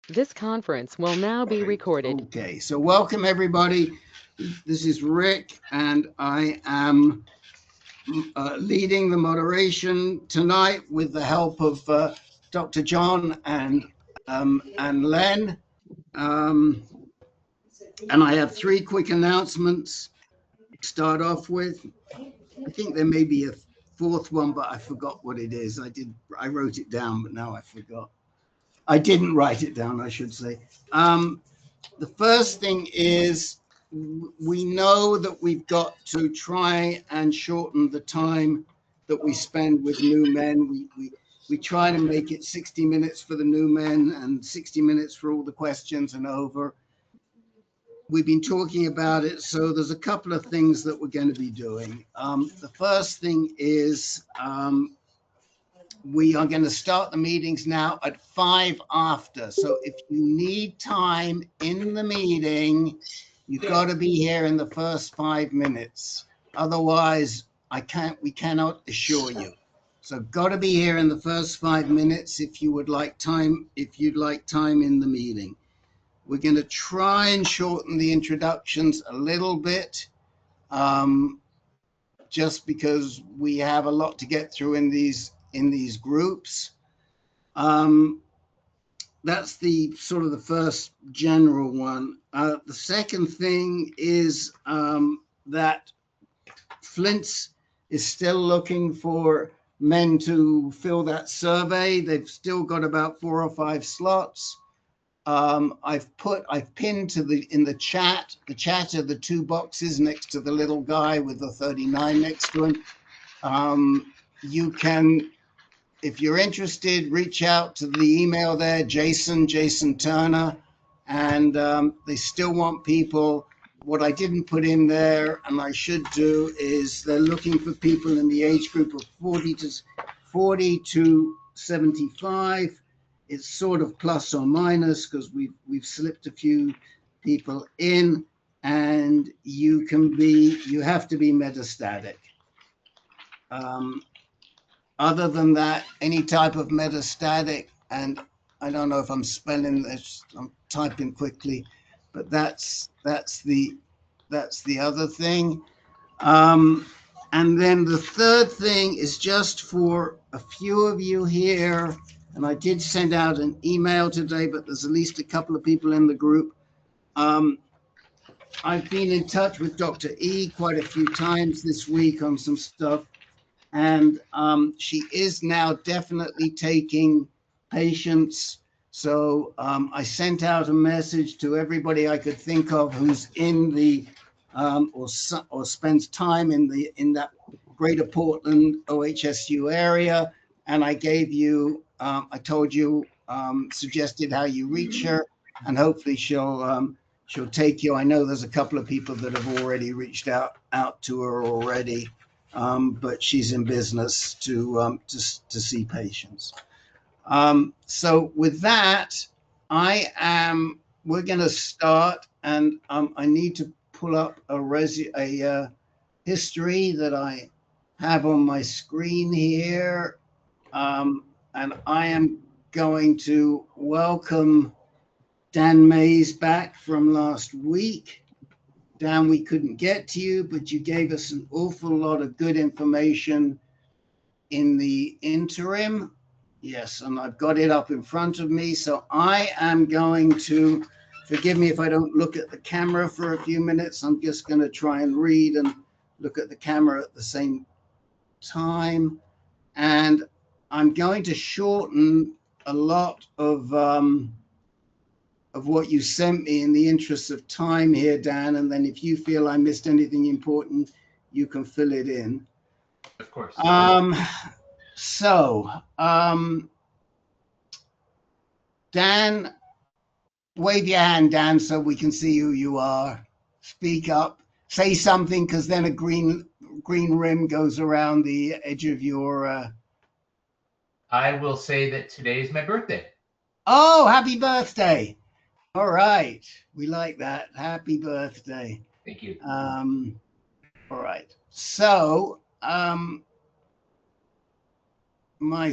This conference will now be recorded. Okay, so welcome everybody. This is Rick, and I am leading the moderation tonight with the help of Dr. John and Len. And I have three quick announcements to start off with. I think there may be a fourth one, but I forgot what it is. I wrote it down, but now I forgot. I didn't write it down, I should say. The first thing is we know that we've got to try and shorten the time that we spend with new men. We try to make it 60 minutes for the new men and 60 minutes for all the questions and over. We've been talking about it, so there's a couple of things that we're going to be doing. The first thing is we are going to start the meetings now at 5 after. So if you need time in the meeting, you've got to be here in the first 5 minutes. Otherwise, we cannot assure you. So got to be here in the first 5 minutes if you'd like time in the meeting. We're going to try and shorten the introductions a little bit, just because we have a lot to get through in these groups. That's the sort of the first general one. The second thing is that Flint's is still looking for men to fill that survey. They've still got about 4 or 5 slots. I've pinned in the chat are the 2 boxes next to the little guy with the 39 next to him. You can, if you're interested, reach out to the email there, Jason Turner, and they still want people. What I didn't put in there, and I should do, is they're looking for people in the age group of 40 to 75. It's sort of plus or minus because we've slipped a few people in, and you have to be metastatic. Other than that, any type of metastatic, and I don't know if I'm spelling this, I'm typing quickly, but that's the other thing. And then the third thing is just for a few of you here, and I did send out an email today, but there's at least a couple of people in the group. I've been in touch with Dr. E quite a few times this week on some stuff. And she is now definitely taking patients. So I sent out a message to everybody I could think of who's in the or spends time in that Greater Portland OHSU area, and I gave you, I told you, suggested how you reach her, and hopefully she'll take you. I know there's a couple of people that have already reached out to her already. But she's in business to see patients. So with that, we're going to start, and I need to pull up a history that I have on my screen here, and I am going to welcome Dan Mays back from last week. Dan, we couldn't get to you, but you gave us an awful lot of good information in the interim. Yes, and I've got it up in front of me. So I am going to, forgive me if I don't look at the camera for a few minutes. I'm just going to try and read and look at the camera at the same time. And I'm going to shorten a lot of what you sent me in the interest of time here, Dan, and then if you feel I missed anything important, you can fill it in. Of course. Dan, wave your hand, Dan, so we can see who you are. Speak up, say something, because then a green rim goes around the edge of your... I will say that today is my birthday. Oh, happy birthday. All right, we like that. Happy birthday. Thank you. All right. So, my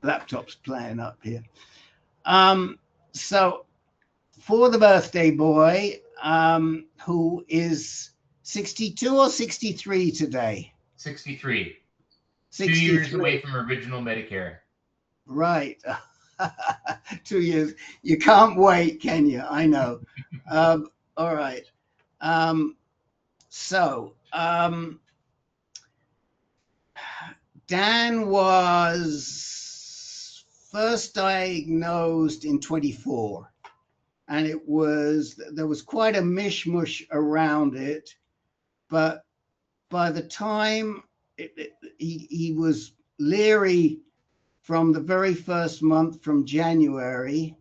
laptop's playing up here. So for the birthday boy, who is 62 or 63 today? 63. 63. 2 years away from original Medicare. Right. 2 years. You can't wait, can you? I know. All right. Dan was first diagnosed in 24, and there was quite a mishmash around it, but by the time he was leery from the very first month, from January,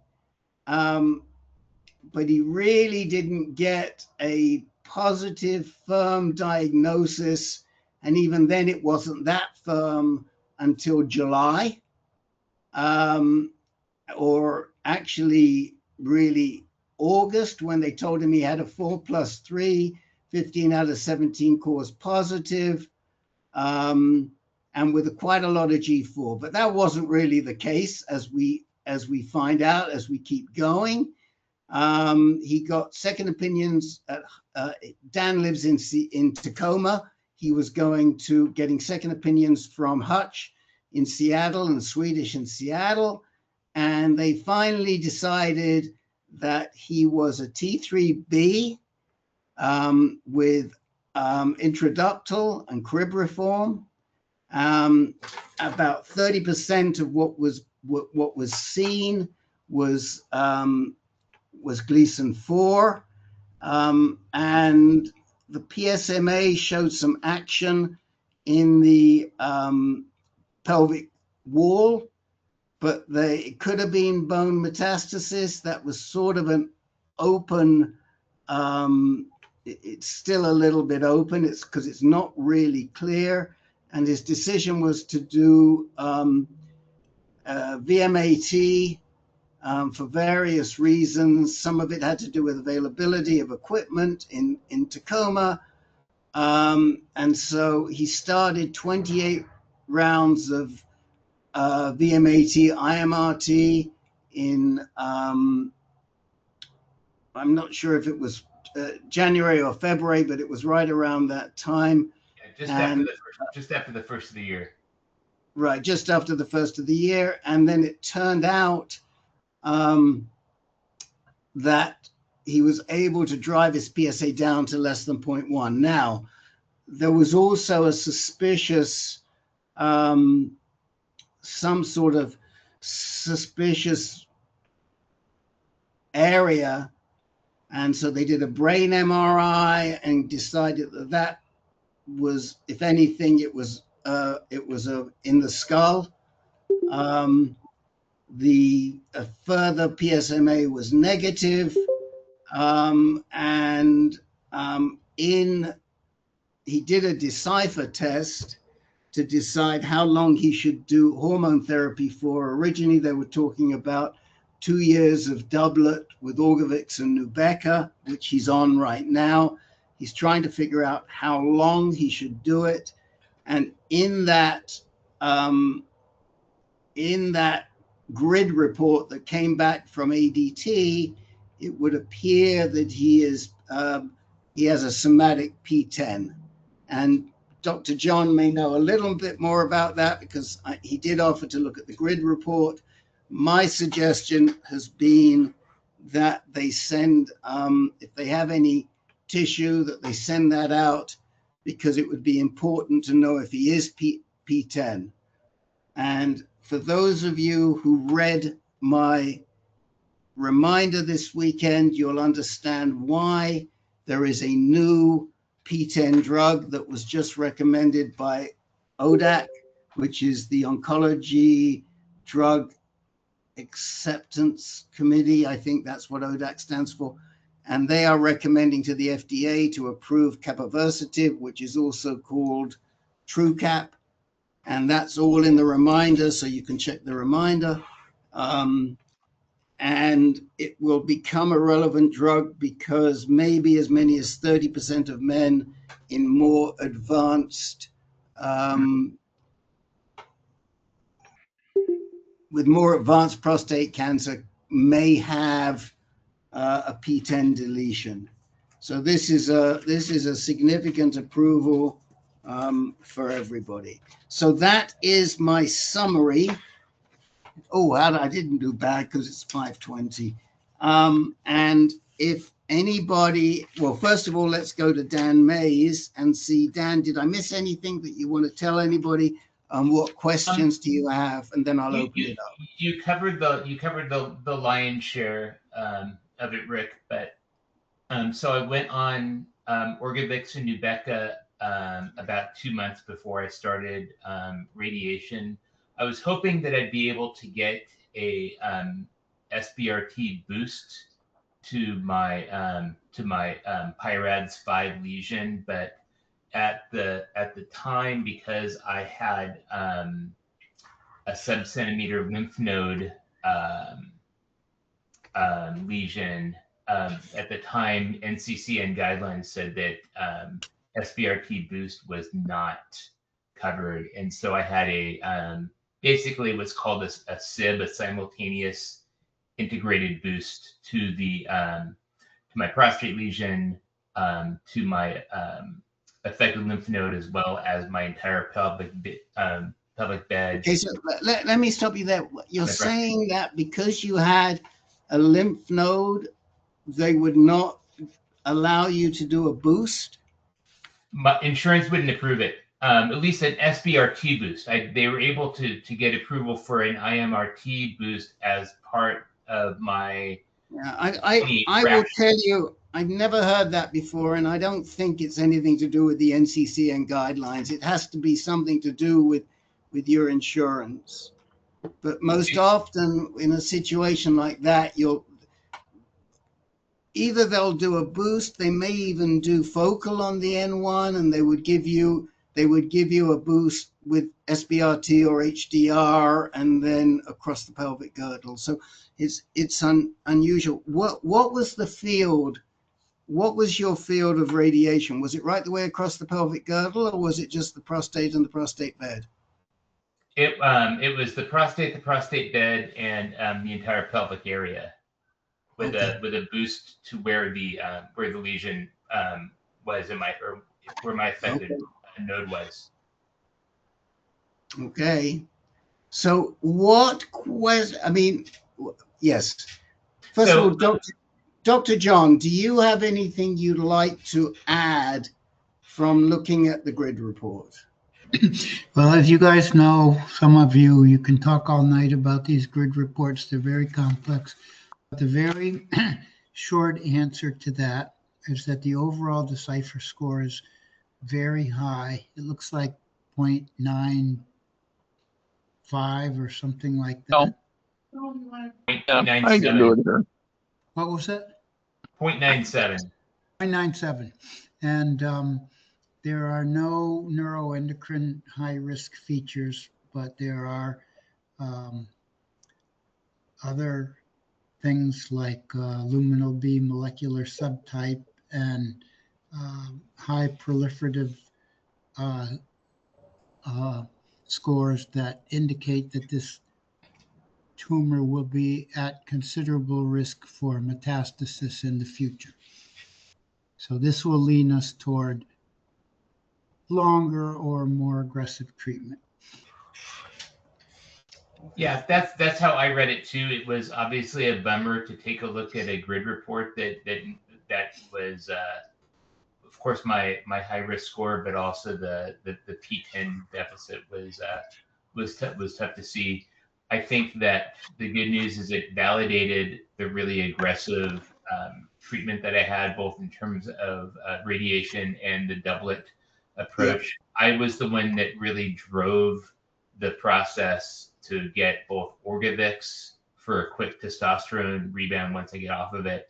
but he really didn't get a positive, firm diagnosis. And even then, it wasn't that firm until July, or actually really August, when they told him he had a 4+3, 15 out of 17 cause positive, and with quite a lot of G4. But that wasn't really the case, as we find out as we keep going. He got second opinions. Dan lives in Tacoma. He was getting second opinions from Hutch in Seattle and Swedish in Seattle. And they finally decided that he was a T3B with intraductal and cribriform. About 30% of what was seen was Gleason 4, and the PSMA showed some action in the pelvic wall, but it could have been bone metastasis. That was sort of an open, it's still a little bit open. It's because it's not really clear. And his decision was to do VMAT for various reasons. Some of it had to do with availability of equipment in Tacoma. And so he started 28 rounds of VMAT, IMRT in, I'm not sure if it was January or February, but it was right around that time. Yeah, just after the first of the year. Right, just after the first of the year. And then it turned out that he was able to drive his PSA down to less than 0.1. Now, there was also a suspicious, some sort of suspicious area. And so they did a brain MRI and decided that that was, if anything, it was in the skull. The further PSMA was negative, and he did a decipher test to decide how long he should do hormone therapy for. Originally, they were talking about 2 years of doublet with Orgovyx and Nubeqa, which he's on right now. He's trying to figure out how long he should do it. And in that grid report that came back from ADT, it would appear that he has a somatic PTEN. And Dr. John may know a little bit more about that because he did offer to look at the grid report. My suggestion has been that they send, if they have any tissue, that they send that out, because it would be important to know if he is PTEN. And for those of you who read my reminder this weekend, you'll understand why there is a new PTEN drug that was just recommended by ODAC, which is the Oncology Drug Acceptance Committee. I think that's what ODAC stands for. And they are recommending to the FDA to approve capivasertib, which is also called TrueCap. And that's all in the reminder, so you can check the reminder. And it will become a relevant drug because maybe as many as 30% of men in more advanced with more advanced prostate cancer may have a PTEN deletion. So this is a significant approval for everybody. So that is my summary. Oh, I didn't do bad because it's 5:20. And if anybody, well, first of all, let's go to Dan Mays and see, Dan, did I miss anything that you want to tell anybody? What questions do you have? And then I'll open it up. You covered the lion's share of it, Rick. But so I went on Orgovyx and Nubeqa about 2 months before I started radiation. I was hoping that I'd be able to get a SBRT boost to my PIRADS 5 lesion, but at the time, because I had a sub-centimeter lymph node lesion, at the time NCCN guidelines said that SBRT boost was not covered, and so I had a basically what's called a SIB, a simultaneous integrated boost to the to my prostate lesion, to my affected lymph node, as well as my entire pelvic bed. Okay, so let me stop you there. You're saying that because you had a lymph node, they would not allow you to do a boost? My insurance wouldn't approve it. At least an SBRT boost. They were able to get approval for an IMRT boost as part of my. Yeah, I will tell you, I've never heard that before, and I don't think it's anything to do with the NCCN guidelines. It has to be something to do with your insurance. But most often in a situation like that, either they'll do a boost, they may even do focal on the N1, and they would give you a boost with SBRT or HDR, and then across the pelvic girdle. So it's unusual. What was the field? What was your field of radiation? Was it right the way across the pelvic girdle, or was it just the prostate and the prostate bed? It was the prostate bed, and the entire pelvic area, with a boost to where the lesion was in my, or where my affected node was. Okay. So yes. First of all, Dr. John, do you have anything you'd like to add from looking at the grid report? Well, as you guys know, some of you can talk all night about these grid reports. They're very complex. But the very short answer to that is that the overall decipher score is very high. It looks like 0.95 or something like that. I can do it here. What was it? 0.97. 0.97. And there are no neuroendocrine high-risk features, but there are other things like luminal B molecular subtype and high proliferative scores that indicate that this tumor will be at considerable risk for metastasis in the future. So this will lean us toward longer or more aggressive treatment. Yeah, that's how I read it too. It was obviously a bummer to take a look at a grid report that was, of course, my high risk score, but also the PTEN deficit was tough to see. I think that the good news is it validated the really aggressive treatment that I had, both in terms of radiation and the doublet approach. Yeah. I was the one that really drove the process to get both Orgovyx for a quick testosterone rebound once I get off of it,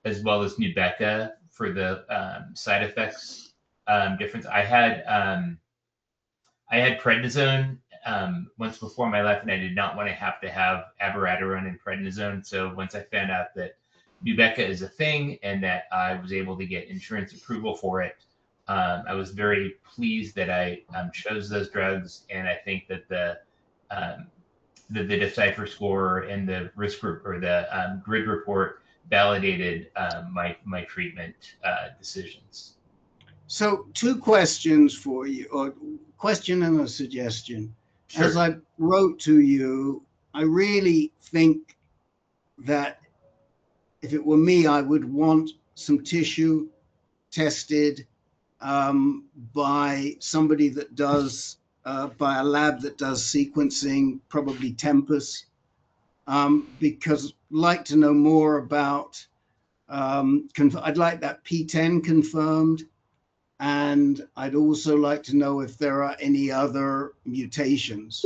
as well as Nubeqa for the side effects difference. I had prednisone once before my life, and I did not want to have abiraterone and prednisone. So once I found out that Nubeqa is a thing and that I was able to get insurance approval for it, I was very pleased that I chose those drugs. And I think that the Decipher score and the risk group or the grid report validated my treatment decisions. So 2 questions for you, or question and a suggestion. Sure. As I wrote to you, I really think that if it were me, I would want some tissue tested by somebody that does, by a lab that does sequencing, probably Tempus, because I'd like to know more about, I'd like that PTEN confirmed. And I'd also like to know if there are any other mutations.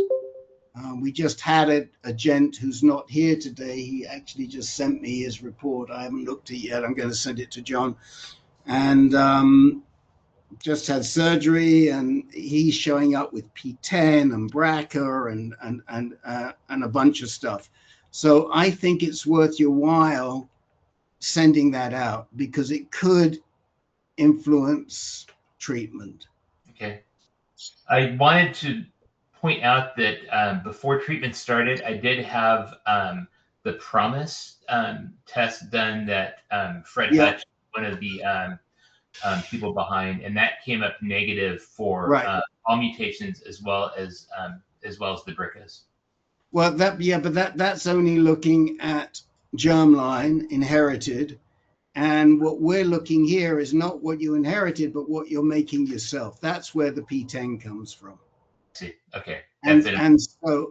We just had a gent who's not here today. He actually just sent me his report. I haven't looked at it yet. I'm going to send it to John. And just had surgery, and he's showing up with PTEN and BRCA and a bunch of stuff. So I think it's worth your while sending that out, because it could influence treatment. Okay. I wanted to point out that before treatment started, I did have the PROMISE test done that Fred Hutch, one of the people behind, and that came up negative for all mutations as well as the BRCAs. Well, that's only looking at germline inherited. And what we're looking here is not what you inherited, but what you're making yourself. That's where the PTEN comes from. See, okay. And so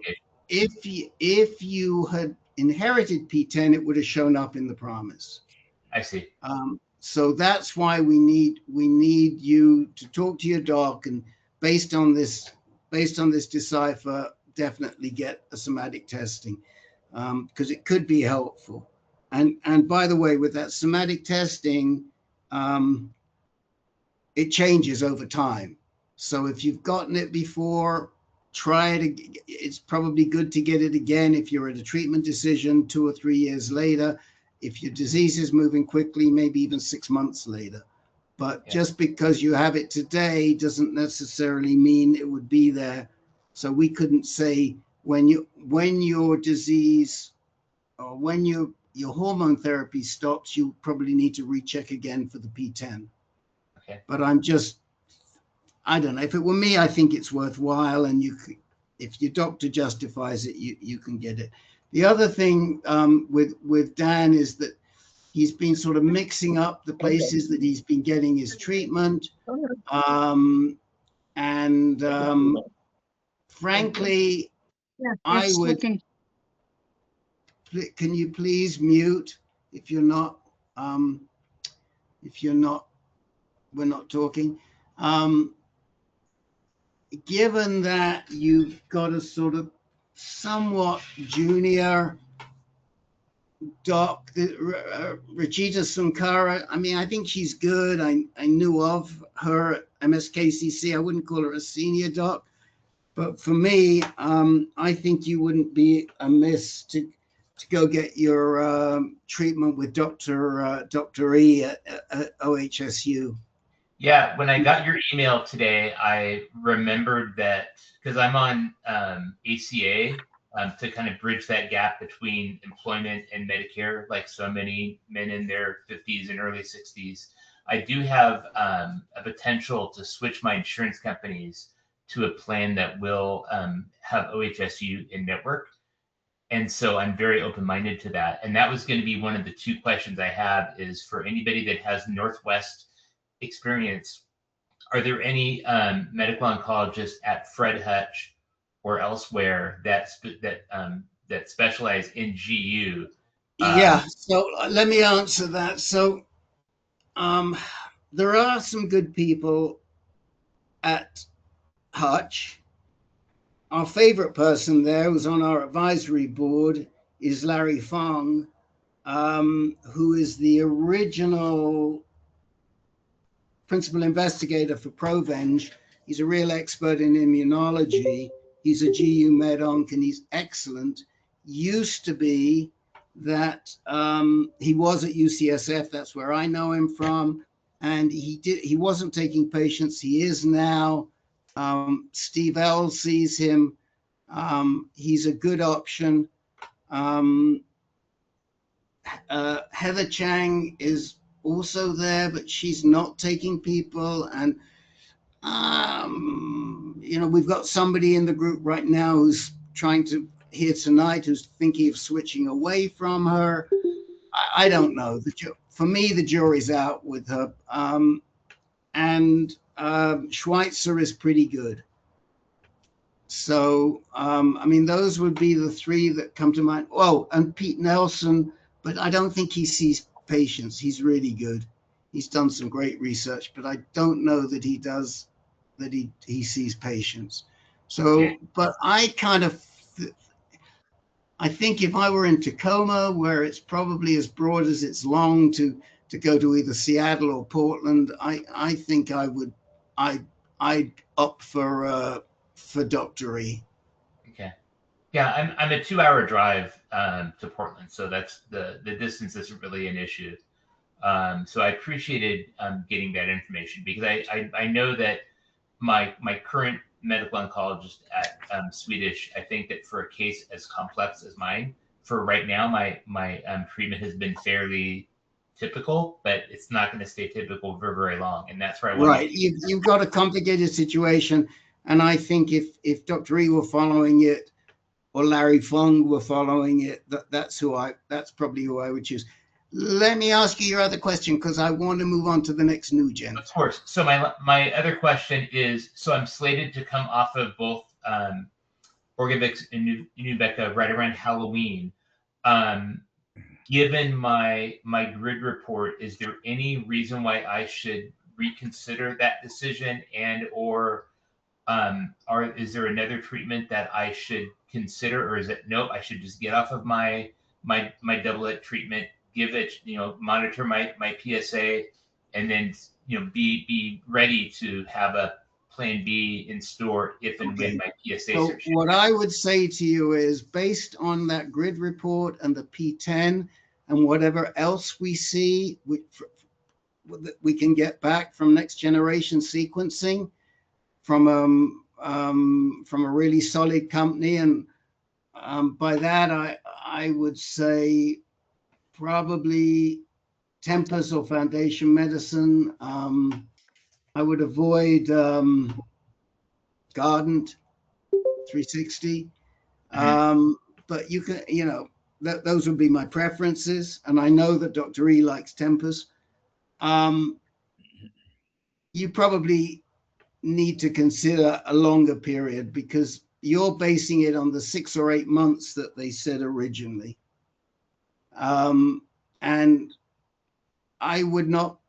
if you had inherited PTEN, it would have shown up in the PROMISE. I see. So that's why we need you to talk to your doc, and based on this Decipher, definitely get a somatic testing, because it could be helpful. And by the way, with that somatic testing, it changes over time. So if you've gotten it before, try it. It's probably good to get it again if you're at a treatment decision 2 or 3 years later. If your disease is moving quickly, maybe even 6 months later. But just because you have it today doesn't necessarily mean it would be there. So we couldn't say when your disease or when your hormone therapy stops, you probably need to recheck again for the PTEN. Okay. But I don't know. If it were me, I think it's worthwhile, and if your doctor justifies it, you can get it. The other thing with Dan is that he's been sort of mixing up the places that he's been getting his treatment. Frankly, I would. Can you please mute if you're not? We're not talking. Given that you've got a sort of somewhat junior doc, Rachita Sunkara, I mean, I think she's good. I knew of her at MSKCC. I wouldn't call her a senior doc, but for me, I think you wouldn't be amiss to go get your treatment with Dr. E at OHSU. Yeah, when I got your email today, I remembered that because I'm on ACA to kind of bridge that gap between employment and Medicare, like so many men in their 50s and early 60s. I do have a potential to switch my insurance companies to a plan that will have OHSU in network. And so I'm very open-minded to that. And that was going to be one of the 2 questions I have is for anybody that has Northwest experience, are there any medical oncologists at Fred Hutch or elsewhere that specialize in GU? Yeah, so let me answer that. So there are some good people at Hutch. Our favorite person there who's on our advisory board is Larry Fong, who is the original principal investigator for Provenge. He's a real expert in immunology. He's a GU med onc, and he's excellent. Used to be that he was at UCSF. That's where I know him from. And he wasn't taking patients. He is now. Steve L sees him. He's a good option. Heather Chang is also there, but she's not taking people. And, you know, we've got somebody in the group right now who's trying to, here tonight, who's thinking of switching away from her. I don't know. For me, the jury's out with her. Schweitzer is pretty good. So, I mean, those would be the three that come to mind. Oh, and Pete Nelson, but I don't think he sees patients. He's really good. He's done some great research, but I don't know that he does, that he sees patients. So, but I think if I were in Tacoma, where it's probably as broad as it's long to go to either Seattle or Portland, I think I'd opt for Dr. E. Okay. Yeah, I'm a 2-hour drive to Portland, so that's the distance isn't really an issue. So I appreciated getting that information, because I know that my current medical oncologist at Swedish, I think that for a case as complex as mine, for right now, my treatment has been fairly typical, but it's not going to stay typical for very long, and that's where I want. Right, you've got a complicated situation, and I think if Dr. E were following it, or Larry Fung were following it, that's probably who I would choose. Let me ask you your other question, because I want to move on to the next new gent. Of course. So my other question is, so I'm slated to come off of both Orgovyx and Nubeca right around Halloween. Given my grid report, is there any reason why I should reconsider that decision, and or is there another treatment that I should consider, or is it nope, I should just get off of my doublet treatment, give it, monitor my PSA, and then be ready to have a plan B in store if and when my PSA. So what I would say to you is, based on that grid report and the PTEN and whatever else we see, we can get back from next generation sequencing from a really solid company, and by that I would say probably Tempus or Foundation Medicine. I would avoid Guardant 360. But you can, those would be my preferences. And I know that Dr. E likes Tempus. You probably need to consider a longer period, because you're basing it on the 6 or 8 months that they said originally. And I would not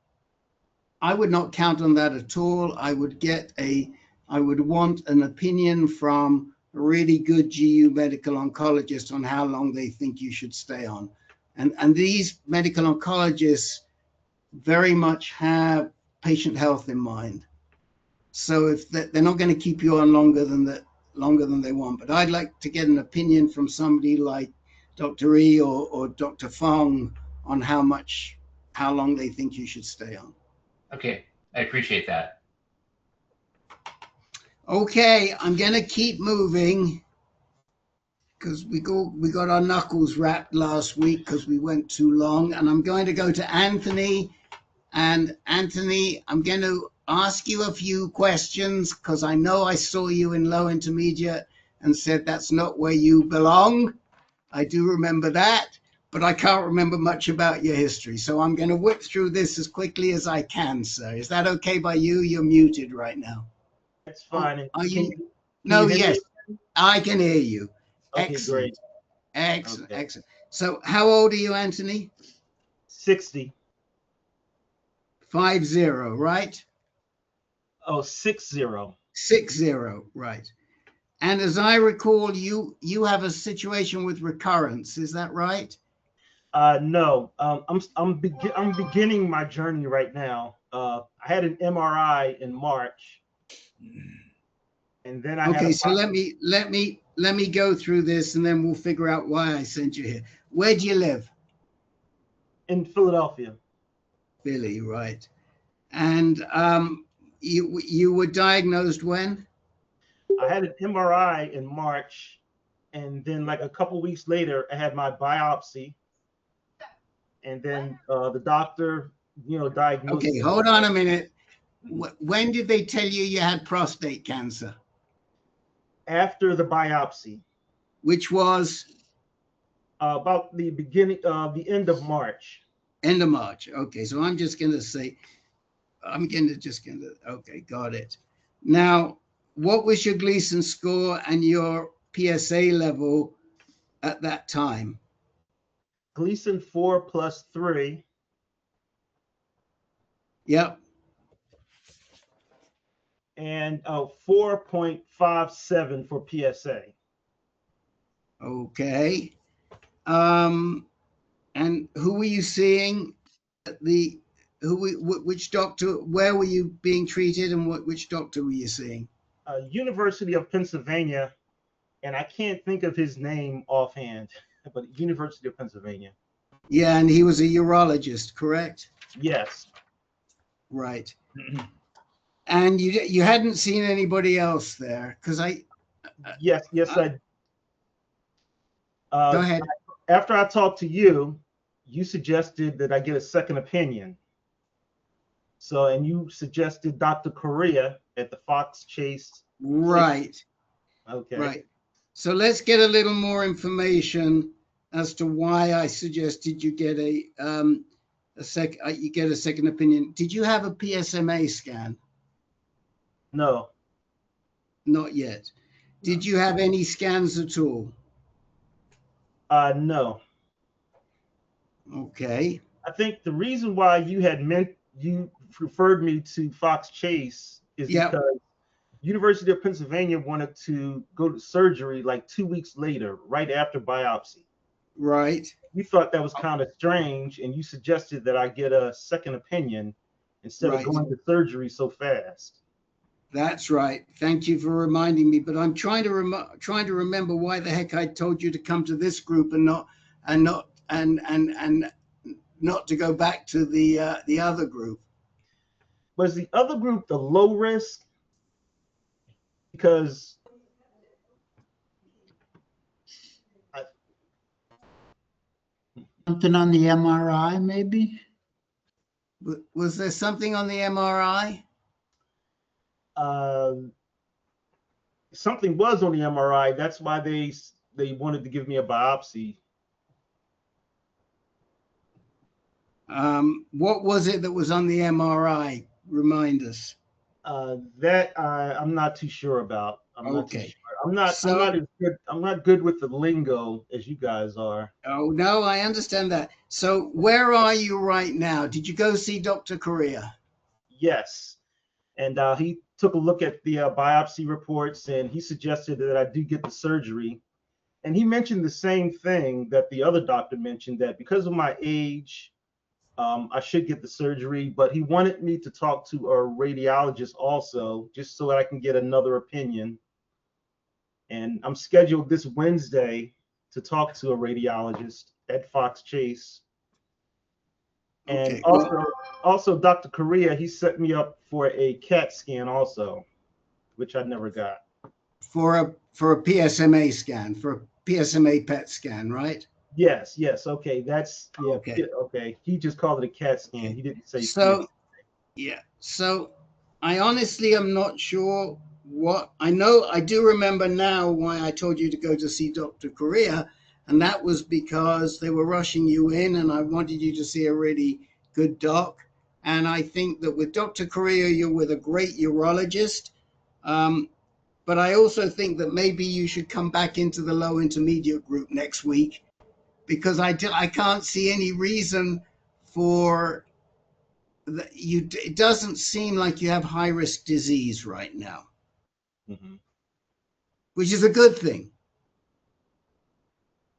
count on that at all. I would want an opinion from a really good GU medical oncologist on how long they think you should stay on. And these medical oncologists very much have patient health in mind. So if they're not going to keep you on longer than they want, but I'd like to get an opinion from somebody like Dr. E or Dr. Fong on how long they think you should stay on. Okay, I appreciate that. Okay, I'm gonna keep moving, because we got our knuckles wrapped last week because we went too long, and I'm going to go to Anthony. And Anthony, I'm going to ask you a few questions, because I know I saw you in low intermediate and said that's not where you belong. I do remember that, but I can't remember much about your history. So I'm going to whip through this as quickly as I can, sir. Is that okay by you? You're muted right now. That's fine. Yes, I can hear you. Okay, Excellent. great. Excellent, Okay. excellent. So how old are you, Anthony? 60. 50, right? Oh, 60. 60, right. And as I recall, you have a situation with recurrence. Is that right? No. I'm beginning my journey right now. I had an MRI in March, and then I okay. So let me go through this, and then we'll figure out why I sent you here. Where do you live? in Philadelphia. Philly, right? And you were diagnosed when? I had an MRI in March, and then like a couple weeks later, I had my biopsy, and then the doctor, diagnosed. Okay, hold on a minute. When did they tell you you had prostate cancer? After the biopsy, Which was? About the end of March. End of March. Okay, so I'm just going to say, okay, got it. Now, what was your Gleason score and your PSA level at that time? Gleason 4+3. Yep. And 4.57 for PSA. Okay. And who were you seeing at which doctor, where were you being treated, and which doctor were you seeing? University of Pennsylvania, and I can't think of his name offhand, but University of Pennsylvania. Yeah, and he was a urologist, correct? Yes. Right. And you hadn't seen anybody else there, because Yes, I. Go ahead. After I talked to you, you suggested that I get a second opinion. So, and you suggested Dr. Correa at the Fox Chase. Right. Okay. Right. So let's get a little more information as to why I suggested you get a second opinion. Did you have a PSMA scan? No. Not yet. Did you have any scans at all? No. Okay. I think the reason why you referred me to Fox Chase is because University of Pennsylvania wanted to go to surgery like 2 weeks later, right after biopsy. Right. We thought that was kind of strange, and you suggested that I get a second opinion instead of going to surgery so fast. That's right. Thank you for reminding me. But I'm trying to remember why the heck I told you to come to this group and not to go back to the other group. Was the other group the low risk? Because something on the MRI, maybe? Was there something on the MRI? Something was on the MRI. That's why they wanted to give me a biopsy. What was it that was on the MRI? Remind us. That I'm not too sure about. I'm not good with the lingo as you guys are. Oh no, I understand that. So where are you right now? Did you go see Dr. Correa? Yes, and he took a look at the biopsy reports, and he suggested that I do get the surgery. And he mentioned the same thing that the other doctor mentioned, that because of my age, I should get the surgery, but he wanted me to talk to a radiologist also, just so that I can get another opinion. And I'm scheduled this Wednesday to talk to a radiologist at Fox Chase. And also Dr. Correa, he set me up for a CAT scan also, which I never got. For a PSMA scan, for a PSMA PET scan, right? Yes. Okay, that's okay. He just called it a CAT scan. He didn't say so. Yeah. So I honestly am not sure what I know. I do remember now why I told you to go to see Dr. Correa, and that was because they were rushing you in, and I wanted you to see a really good doc. And I think that with Dr. Correa, you're with a great urologist. But I also think that maybe you should come back into the low intermediate group next week, because I can't see any reason for that. It doesn't seem like you have high risk disease right now, which is a good thing.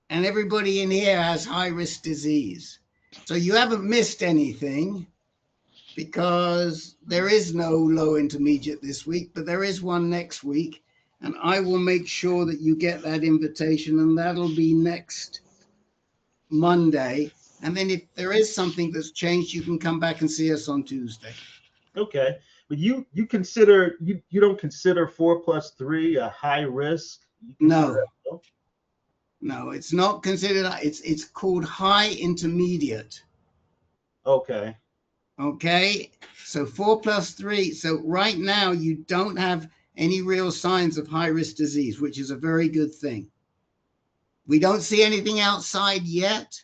And everybody in here has high risk disease. So you haven't missed anything, because there is no low intermediate this week, but there is one next week. And I will make sure that you get that invitation, and that'll be next Monday. And then if there is something that's changed, you can come back and see us on Tuesday. Okay. But you consider you don't consider 4+3 a high risk? No. No, it's not considered. It's called high intermediate. Okay. Okay. So 4+3. So right now you don't have any real signs of high risk disease, which is a very good thing. We don't see anything outside yet.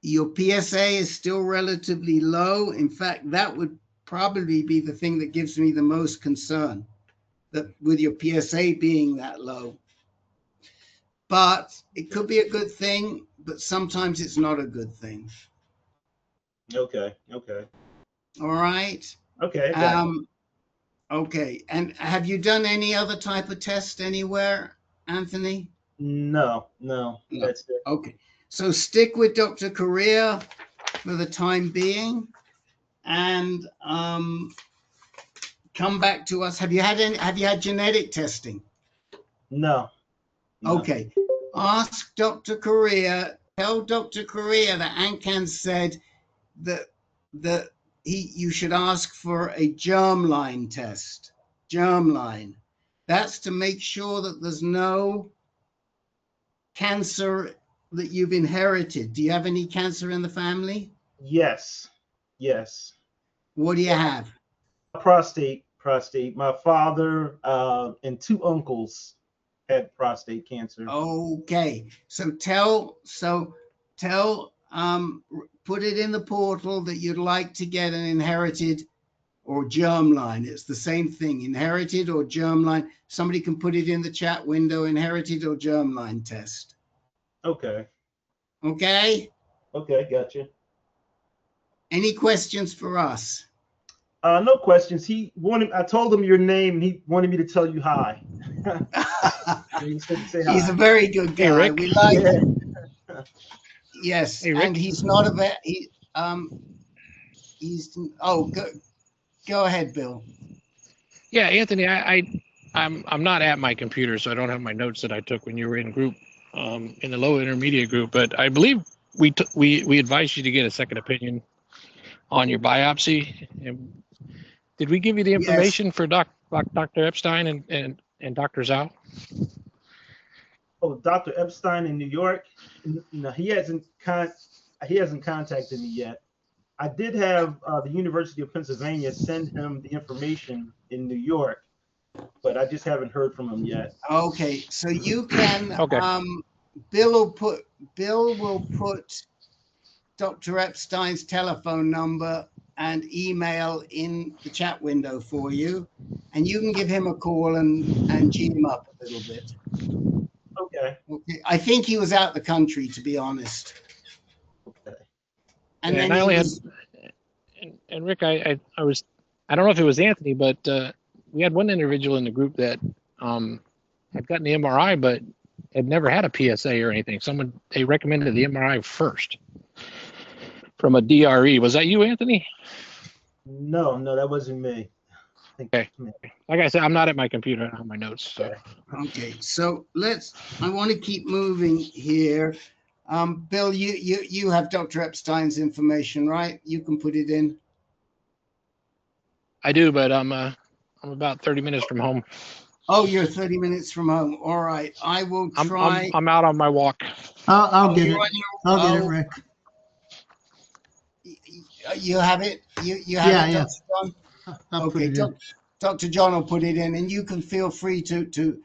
Your PSA is still relatively low. In fact, that would probably be the thing that gives me the most concern, that with your PSA being that low. But it could be a good thing, but sometimes it's not a good thing. Okay. All right. Okay. Okay. And have you done any other type of test anywhere, Anthony? No. That's it. Okay. So stick with Dr. Correa for the time being, and come back to us. Have you had genetic testing? No. Okay. Ask Dr. Correa. Tell Dr. Correa that AnCan said that you should ask for a germline test. Germline. That's to make sure that there's no cancer that you've inherited. Do you have any cancer in the family? Yes. What do you have? Prostate. My father and 2 uncles had prostate cancer. Okay. So put it in the portal that you'd like to get an inherited or germline. It's the same thing, inherited or germline. Somebody can put it in the chat window, inherited or germline test. Okay. Okay. Okay, gotcha. Any questions for us? No questions. I told him your name, and he wanted me to tell you hi. He said to say hi. He's a very good guy. Hey, Rick. We like Yeah. him. Yes, Hey, Rick. and he's not a vet. Go ahead, Bill. Yeah, Anthony, I'm not at my computer, so I don't have my notes that I took when you were in group, in the low intermediate group. But I believe we advised you to get a second opinion on your biopsy. And did we give you the information for Dr. Epstein and Dr. Zhao? Oh, Dr. Epstein in New York. No, he hasn't contacted me yet. I did have the University of Pennsylvania send him the information in New York, but I just haven't heard from him yet. Okay, so you can. Okay. Bill will put Dr. Epstein's telephone number and email in the chat window for you, and you can give him a call and G him up a little bit. Okay. Okay. I think he was out the country, to be honest. Okay. And Yeah, then and I only he had, was, and Rick, I don't know if it was Anthony, but we had one individual in the group that had gotten the MRI, but had never had a PSA or anything. They recommended the MRI first from a DRE. Was that you, Anthony? No, that wasn't me. Okay. Like I said, I'm not at my computer. I don't have my notes. So. okay, so I want to keep moving here. Bill, you have Dr. Epstein's information, right? You can put it in. I do, but I'm about 30 minutes from home. Oh, you're 30 minutes from home. All right, I will try. I'm out on my walk. I'll get it. you're on I'll get it, oh, Rick. You have it? You have it, Yeah. Dr. John? I'll put Okay, it in. Dr. John will put it in, and you can feel free to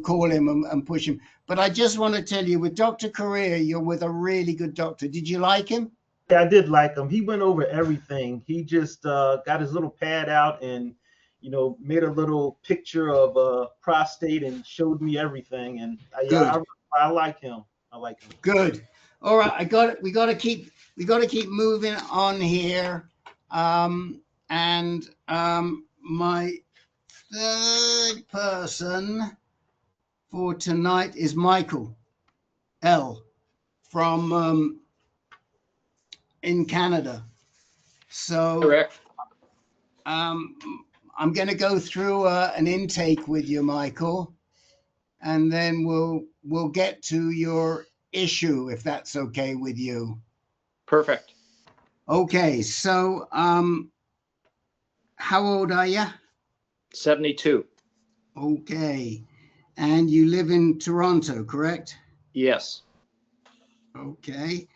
call him and push him. But I just want to tell you, with Dr. Correa, you're with a really good doctor. Did you like him? Yeah, I did like him. He went over everything. He just got his little pad out and, made a little picture of prostate and showed me everything. And I like him. Good. All right, I got it. We got to keep moving on here. My third person for tonight is Michael L. from in Canada. So Correct. I'm going to go through an intake with you, Michael, and then we'll get to your issue, if that's okay with you. Perfect. Okay, so how old are you? 72. Okay. And you live in Toronto, correct? Yes. Okay.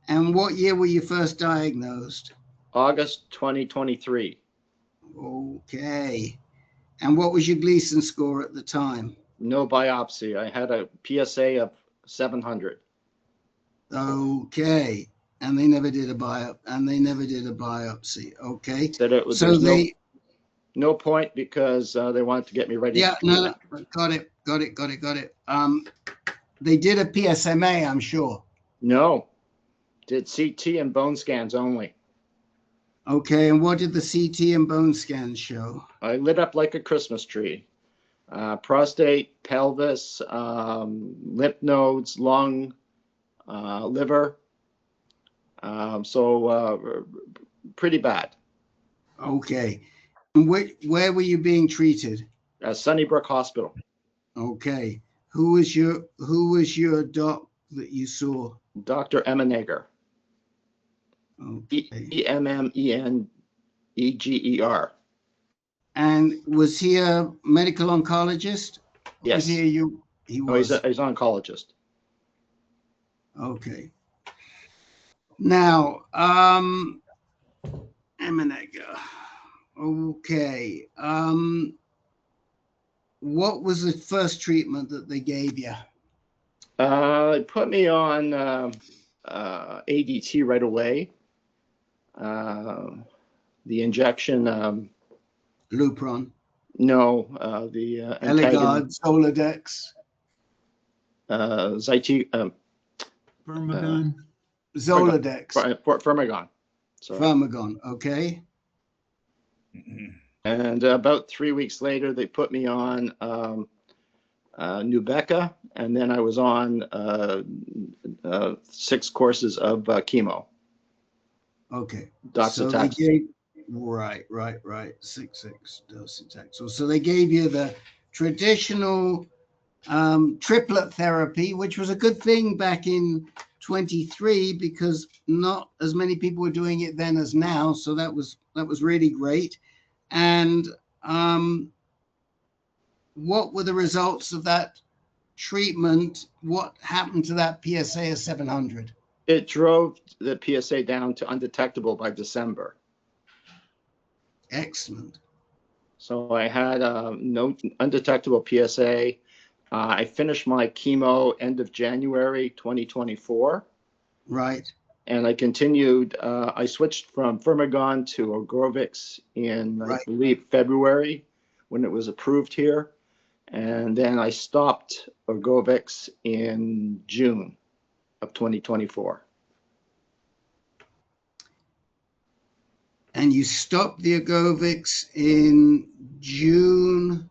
And what year were you first diagnosed? August 2023. Okay. And what was your Gleason score at the time? No biopsy. I had a PSA of 700. Okay. And they never did a biopsy. Okay. Said it was So they no point because they wanted to get me ready. Yeah, no, got it. They did a PSMA, I'm sure. No, did CT and bone scans only. Okay, and what did the CT and bone scans show? I lit up like a Christmas tree. Prostate, pelvis, lymph nodes, lung, liver. So pretty bad. Okay. And where were you being treated? Sunnybrook Hospital. Okay. Who was your doc that you saw? Dr. Emmeneger. Okay. Emmeneger. And was he a medical oncologist? Yes. Was he he was. Oh, he's an oncologist. Okay. Now, Emmeneger. Okay. What was the first treatment that they gave you? They put me on ADT right away. The injection. Lupron. No, the Eligard, Zoladex. Firmagon. Zoladex. Firmagon. Firmagon. Okay. And about 3 weeks later, they put me on Nubeca, and then I was on 6 courses of chemo. Okay. Doxycycline. Right. 6 docetaxel. So they gave you the traditional triplet therapy, which was a good thing back in 23 because not as many people were doing it then as now. So that was really great. And what were the results of that treatment? What happened to that PSA of 700? It drove the PSA down to undetectable by December. Excellent. So I had no undetectable PSA. I finished my chemo end of January 2024. Right. And I continued, I switched from Firmagon to Orgovyx in, I believe, February when it was approved here. And then I stopped Orgovyx in June of 2024. And you stopped the Orgovyx in June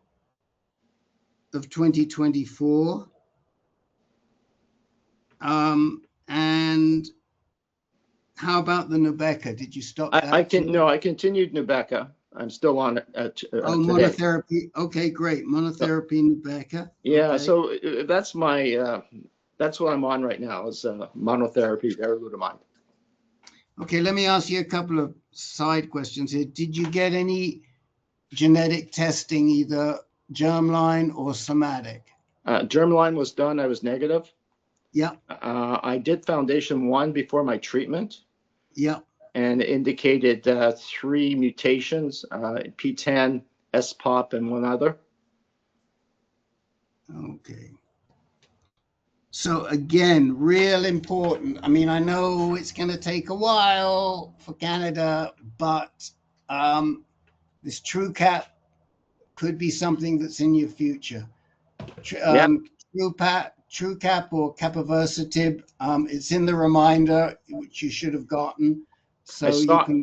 of 2024. And how about the Nubeca? Did you stop that? I continued Nubeca. I'm still on it. Monotherapy. Today. Okay, great. Monotherapy Nubeca. Yeah, okay. So that's my that's what I'm on right now is monotherapy darolutamide. Okay, let me ask you a couple of side questions here. Did you get any genetic testing, either germline or somatic? Germline was done. I was negative. Yeah. I did Foundation 1 before my treatment. Yeah. And it indicated 3 mutations, PTEN, SPOP, and one other. Okay. So again, real important. I mean, I know it's going to take a while for Canada, but this TrueCap could be something that's in your future. TrueCap or capivasertib, it's in the reminder, which you should have gotten. So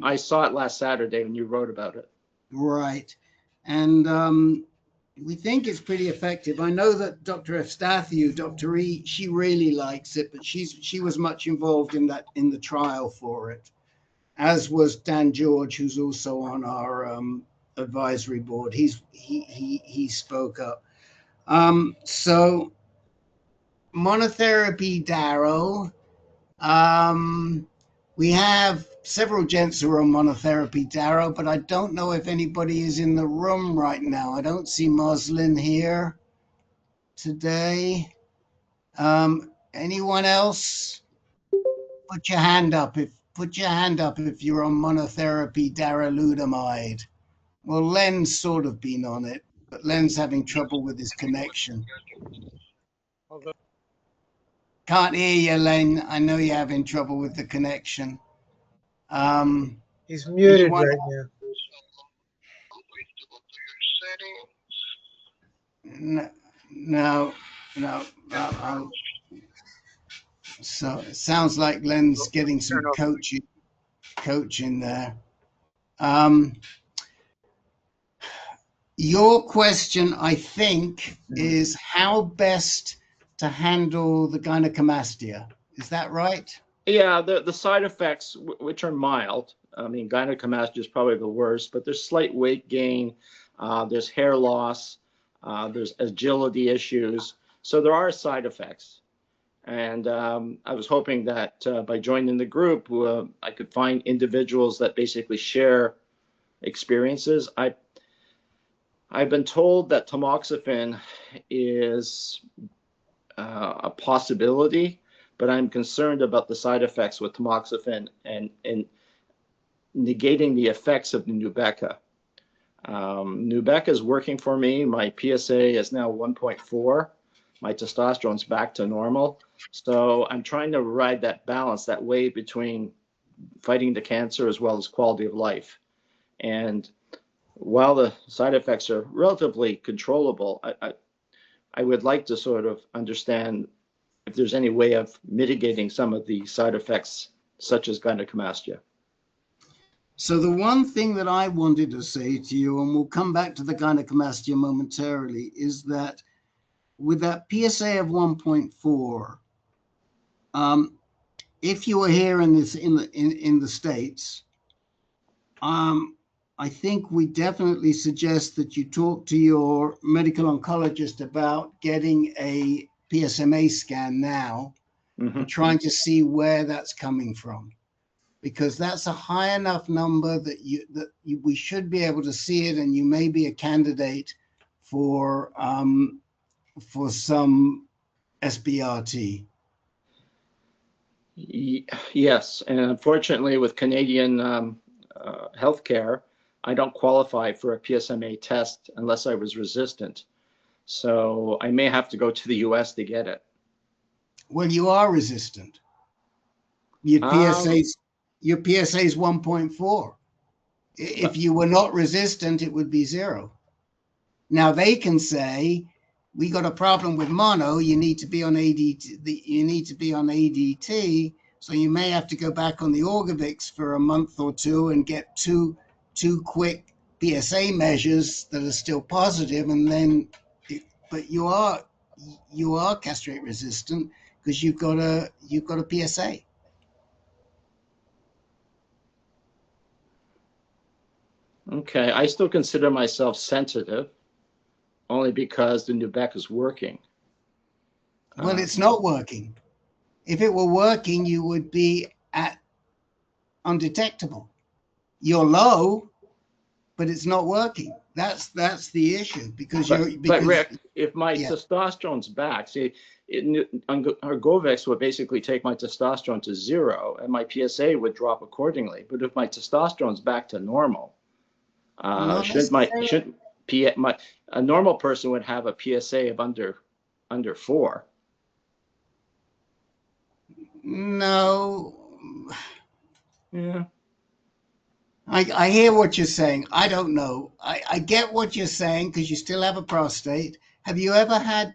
I saw it last Saturday when you wrote about it. Right. And we think it's pretty effective. I know that Dr. Efstathiou, Dr. E, she really likes it, but she was much involved in the trial for it, as was Dan George, who's also on our advisory board. He spoke up. So monotherapy daro, We have several gents who are on monotherapy, Daro, but I don't know if anybody is in the room right now. I don't see Moslin here today. Anyone else? Put your hand up if you're on monotherapy darolutamide. Well, Len's sort of been on it, but Len's having trouble with his connection. Can't hear you, Len. I know you're having trouble with the connection. He's muted right now. No. So it sounds like Len's getting some coaching there. Your question, I think, is how best to handle the gynecomastia. Is that right? Yeah, the side effects, which are mild. I mean, gynecomastia is probably the worst, but there's slight weight gain, there's hair loss, there's agility issues. So there are side effects. And I was hoping that by joining the group, I could find individuals that basically share experiences. I've been told that tamoxifen is a possibility, but I'm concerned about the side effects with tamoxifen and negating the effects of the Nubeqa. Nubeqa is working for me. My PSA is now 1.4. My testosterone's back to normal. So I'm trying to ride that balance, that wave between fighting the cancer as well as quality of life. And while the side effects are relatively controllable, I would like to sort of understand if there's any way of mitigating some of the side effects, such as gynecomastia. So the one thing that I wanted to say to you, and we'll come back to the gynecomastia momentarily, is that with that PSA of 1.4, if you were here in the States, I think we definitely suggest that you talk to your medical oncologist about getting a PSMA scan now, and trying to see where that's coming from, because that's a high enough number that we should be able to see it, and you may be a candidate for some SBRT. Yes, and unfortunately with Canadian healthcare, I don't qualify for a PSMA test unless I was resistant. So I may have to go to the US to get it. Well, you are resistant. Your PSA is 1.4. If you were not resistant, it would be 0. Now they can say, we got a problem with mono, you need to be on ADT, so you may have to go back on the Orgovyx for a month or two and get two quick PSA measures that are still positive, and then, but you are castrate resistant because you've got a PSA. Okay, I still consider myself sensitive, only because the Nubeqa is working. Well, it's not working. If it were working, you would be at undetectable. You're low, but it's not working. That's the issue, because But Rick, if my testosterone's back, see, Orgovyx would basically take my testosterone to 0, and my PSA would drop accordingly. But if my testosterone's back to normal, a normal person would have a PSA of under 4. No. Yeah. I hear what you're saying. I don't know. I get what you're saying, because you still have a prostate. Have you ever had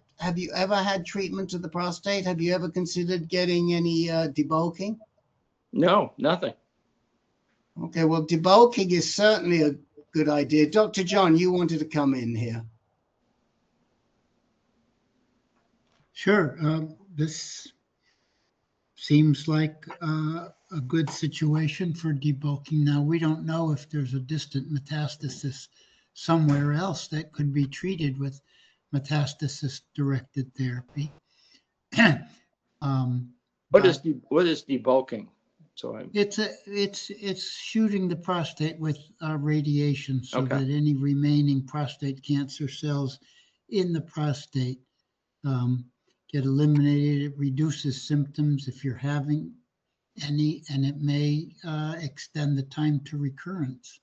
treatment of the prostate? Have you ever considered getting any debulking? No, nothing. Okay, well, debulking is certainly a good idea. Dr. John, you wanted to come in here. Sure. This seems like a good situation for debulking. Now, we don't know if there's a distant metastasis somewhere else that could be treated with metastasis-directed therapy. What is debulking? So I'm It's shooting the prostate with radiation so Okay. that any remaining prostate cancer cells in the prostate get eliminated. It reduces symptoms if you're having any, and it may extend the time to recurrence.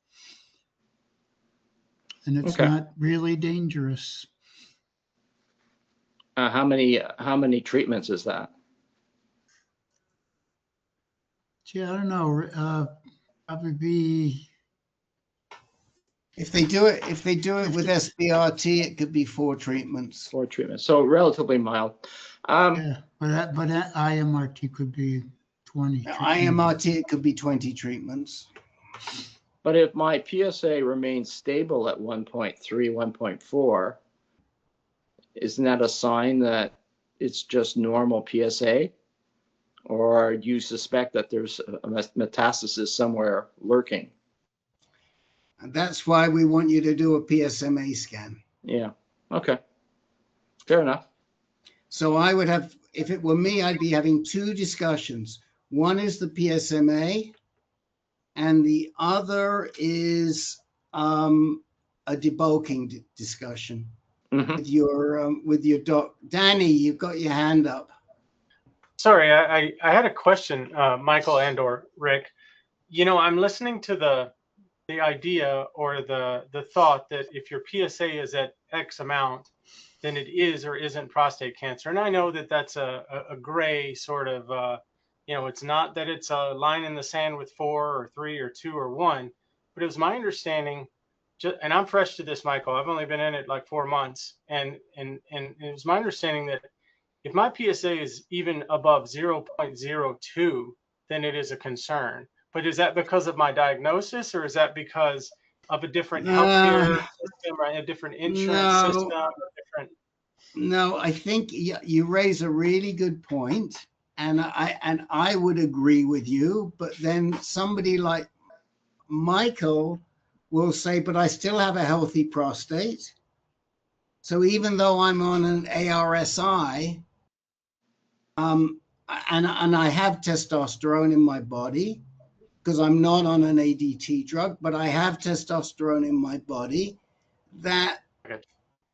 And it's Okay. not really dangerous. how many treatments is that? Gee, I don't know. Probably be. If they do it with SBRT, it could be 4 treatments. 4 treatments, so relatively mild. Yeah, but that IMRT could be 20. IMRT, it could be 20 treatments. But if my PSA remains stable at 1.3, 1.4, isn't that a sign that it's just normal PSA? Or do you suspect that there's a metastasis somewhere lurking? And that's why we want you to do a PSMA scan. Yeah, okay, fair enough. So I would have, if it were me, I'd be having 2 discussions. One is the PSMA, and the other is a debulking discussion with your doc. Danny, you've got your hand up. Sorry, I had a question, Michael and or Rick. You know, I'm listening to the idea or the thought that if your PSA is at X amount, then it is or isn't prostate cancer. And I know that that's a gray sort of, you know, it's not that it's a line in the sand with 4 or 3 or 2 or 1, but it was my understanding, and I'm fresh to this, Michael, I've only been in it like 4 months. And it was my understanding that if my PSA is even above 0.02, then it is a concern. But is that because of my diagnosis, or is that because of a different healthcare system or a different insurance system? Or different... No, I think you raise a really good point, and I would agree with you. But then somebody like Michael will say, "But I still have a healthy prostate. So even though I'm on an ARSI, and I have testosterone in my body." Because I'm not on an ADT drug, but I have testosterone in my body, that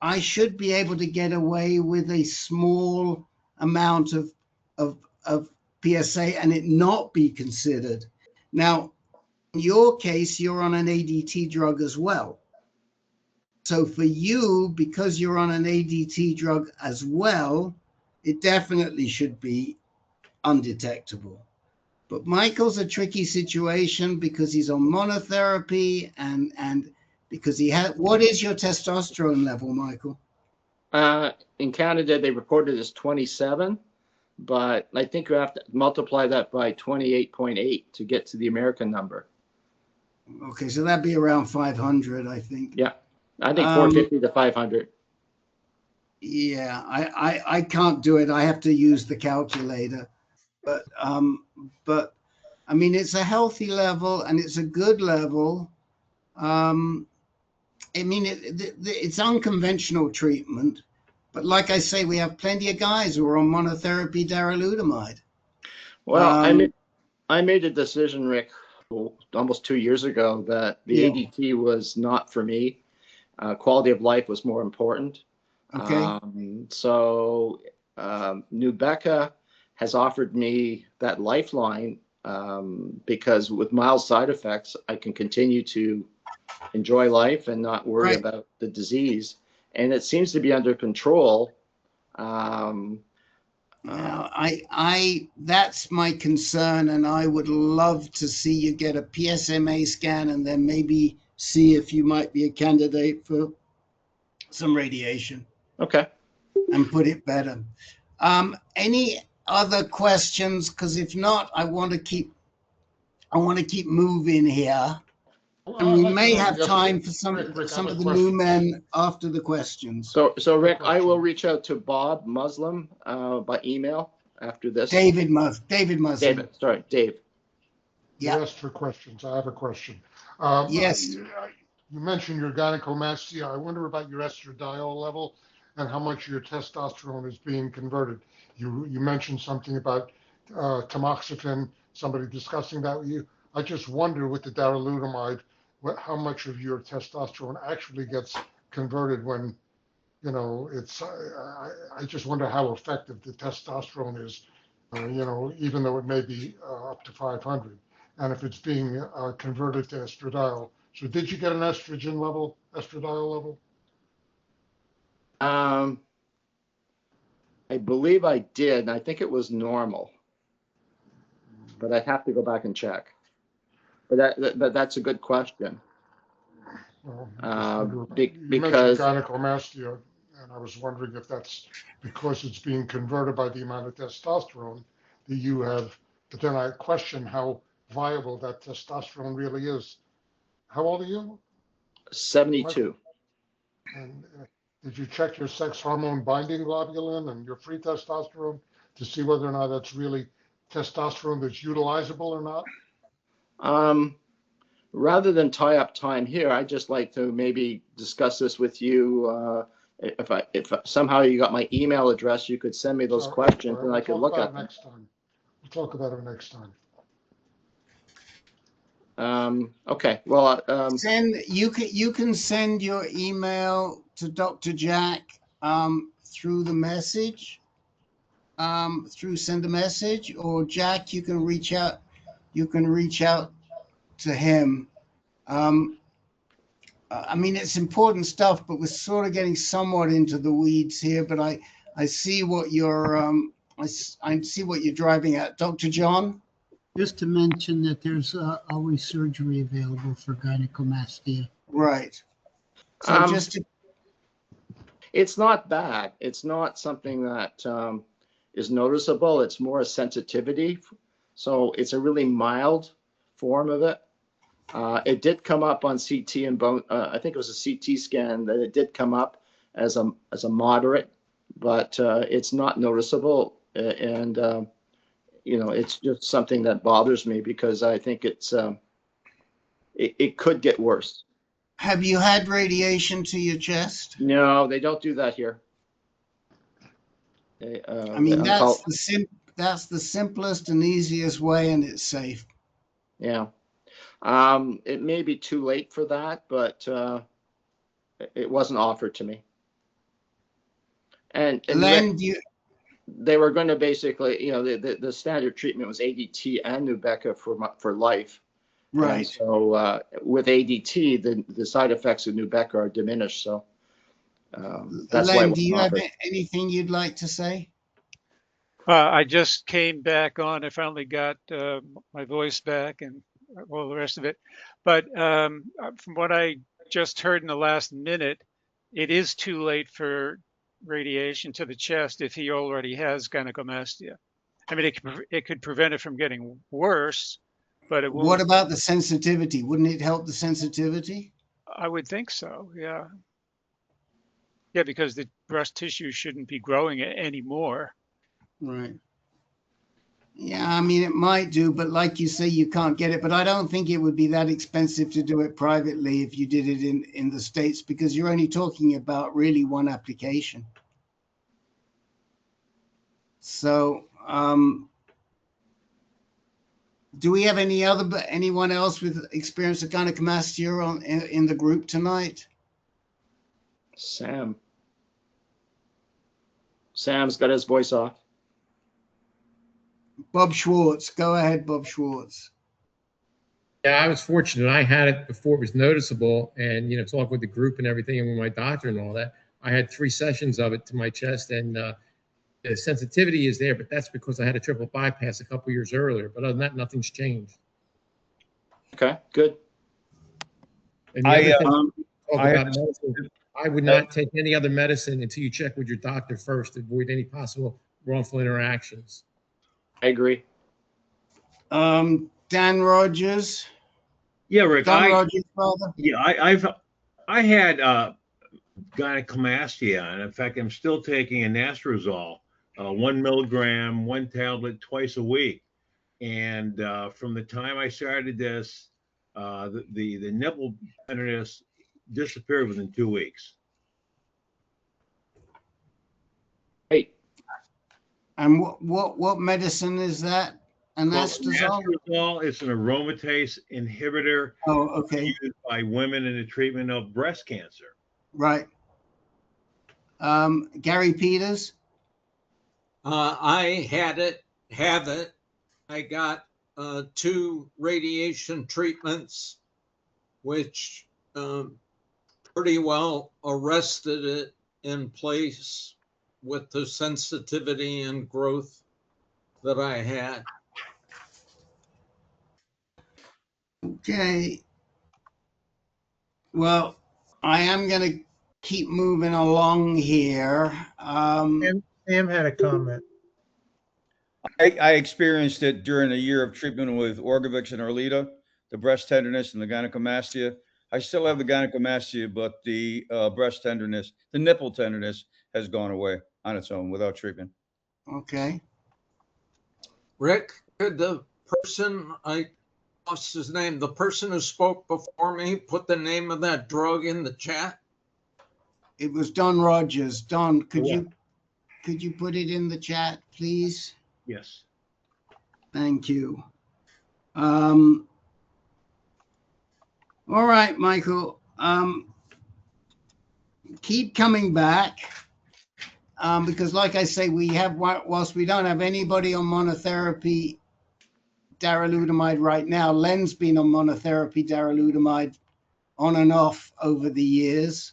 I should be able to get away with a small amount of PSA and it not be considered. Now, in your case, you're on an ADT drug as well. So for you, because you're on an ADT drug as well, it definitely should be undetectable. But Michael's a tricky situation because he's on monotherapy and because he had. What is your testosterone level, Michael? In Canada, they reported as 27, but I think you have to multiply that by 28.8 to get to the American number. Okay, so that'd be around 500, I think. Yeah, I think 450 to 500. Yeah, I can't do it. I have to use the calculator. But I mean, it's a healthy level and it's a good level. I mean, it's unconventional treatment, but like I say, we have plenty of guys who are on monotherapy darolutamide. Well, I made a decision, Rick, almost 2 years ago that the ADT was not for me. Quality of life was more important. Okay. So Nubeca has offered me that lifeline because with mild side effects, I can continue to enjoy life and not worry about the disease. And it seems to be under control. That's my concern, and I would love to see you get a PSMA scan and then maybe see if you might be a candidate for some radiation. Okay. And put it better. Any other questions? Because if not, I want to keep moving here. And we may have time for some of the new men after the questions. So Rick, I will reach out to Bob Muslim by email after this. David Muslim. Dave. You asked for questions. I have a question. Yes. You mentioned your gynecomastia. I wonder about your estradiol level and how much your testosterone is being converted. You mentioned something about tamoxifen, somebody discussing that with you. I just wonder with the darolutamide, how much of your testosterone actually gets converted when, you know, it's, I just wonder how effective the testosterone is, you know, even though it may be up to 500, and if it's being converted to estradiol. So did you get an estrogen level, estradiol level? I believe I did. I think it was normal, but I'd have to go back and check. But that's a good question. Well, Because mentioned gynecomastia, and I was wondering if that's because it's being converted by the amount of testosterone that you have. But then I question how viable that testosterone really is. How old are you? 72. And did you check your sex hormone binding globulin and your free testosterone to see whether or not that's really testosterone that's utilizable or not? Rather than tie up time here, I'd just like to maybe discuss this with you. If somehow you got my email address, you could send me those questions and I could look at them. Next time. We'll talk about it next time. Okay. Well, you can send your email to Dr. Jack through the message, through send a message, or Jack, you can reach out. You can reach out to him. I mean, it's important stuff, but we're sort of getting somewhat into the weeds here. But I see what you're I see what you're driving at, Dr. John. Just to mention that there's always surgery available for gynecomastia. Right. So just to... It's not bad. It's not something that is noticeable. It's more a sensitivity. So it's a really mild form of it. It did come up on CT and bone. I think it was a CT scan that it did come up as a moderate, but it's not noticeable. And you know, it's just something that bothers me because I think it could get worse. Have you had radiation to your chest? No, they don't do that here. I mean, that's the simplest and easiest way, and it's safe. Yeah. It may be too late for that, but it wasn't offered to me. And Len, they were going to basically, you know, the standard treatment was ADT and Nubeqa for life. Right. And so with ADT, the side effects of Nubeqa are diminished. So that's Len, why it wasn't do you have offered. anything you'd like to say? I just came back on. I finally got my voice back and all the rest of it. But from what I just heard in the last minute, it is too late for radiation to the chest if he already has gynecomastia. I mean, it could prevent it from getting worse, but it won't. What about the sensitivity? Wouldn't it help the sensitivity? I would think so, yeah. Yeah, because the breast tissue shouldn't be growing anymore. Right. Yeah, I mean, it might do, but like you say, you can't get it. But I don't think it would be that expensive to do it privately if you did it in the States, because you're only talking about really one application. So, do we have anyone else with experience of gynecomastia in the group tonight? Sam's got his voice off. Bob Schwartz, go ahead, Bob Schwartz. Yeah, I was fortunate. I had it before it was noticeable, and you know, talk with the group and everything, and with my doctor and all that. I had 3 sessions of it to my chest, and the sensitivity is there, but that's because I had a triple bypass a couple years earlier. But other than that, nothing's changed. Okay, good. And I would not take any other medicine until you check with your doctor first to avoid any possible wrongful interactions. I agree. Dan Rogers. Yeah, Rick. Don Rogers, brother. Yeah, I had gynecomastia, and in fact, I'm still taking anastrozole, 1 milligram, 1 tablet twice a week. And from the time I started this, the nipple tenderness disappeared within 2 weeks. Hey. And what medicine is that? Well, Anastrozole? anastrozole is an aromatase inhibitor Oh, okay. used by women in the treatment of breast cancer. Right. Gary Peters? I have it. I got 2 radiation treatments, which pretty well arrested it in place with the sensitivity and growth that I had. Okay. Well, I am going to keep moving along here. Sam had a comment. I experienced it during a year of treatment with Orgovyx and Erlita, the breast tenderness and the gynecomastia. I still have the gynecomastia, but the breast tenderness, the nipple tenderness has gone away on its own without treatment. Okay. Rick, could the person, I lost his name, the person who spoke before me, put the name of that drug in the chat? It was Don Rogers. Don, could you put it in the chat, please? Yes. Thank you. All right, Michael. Keep coming back because, like I say, we have, whilst we don't have anybody on monotherapy darolutamide right now, Len's been on monotherapy darolutamide on and off over the years.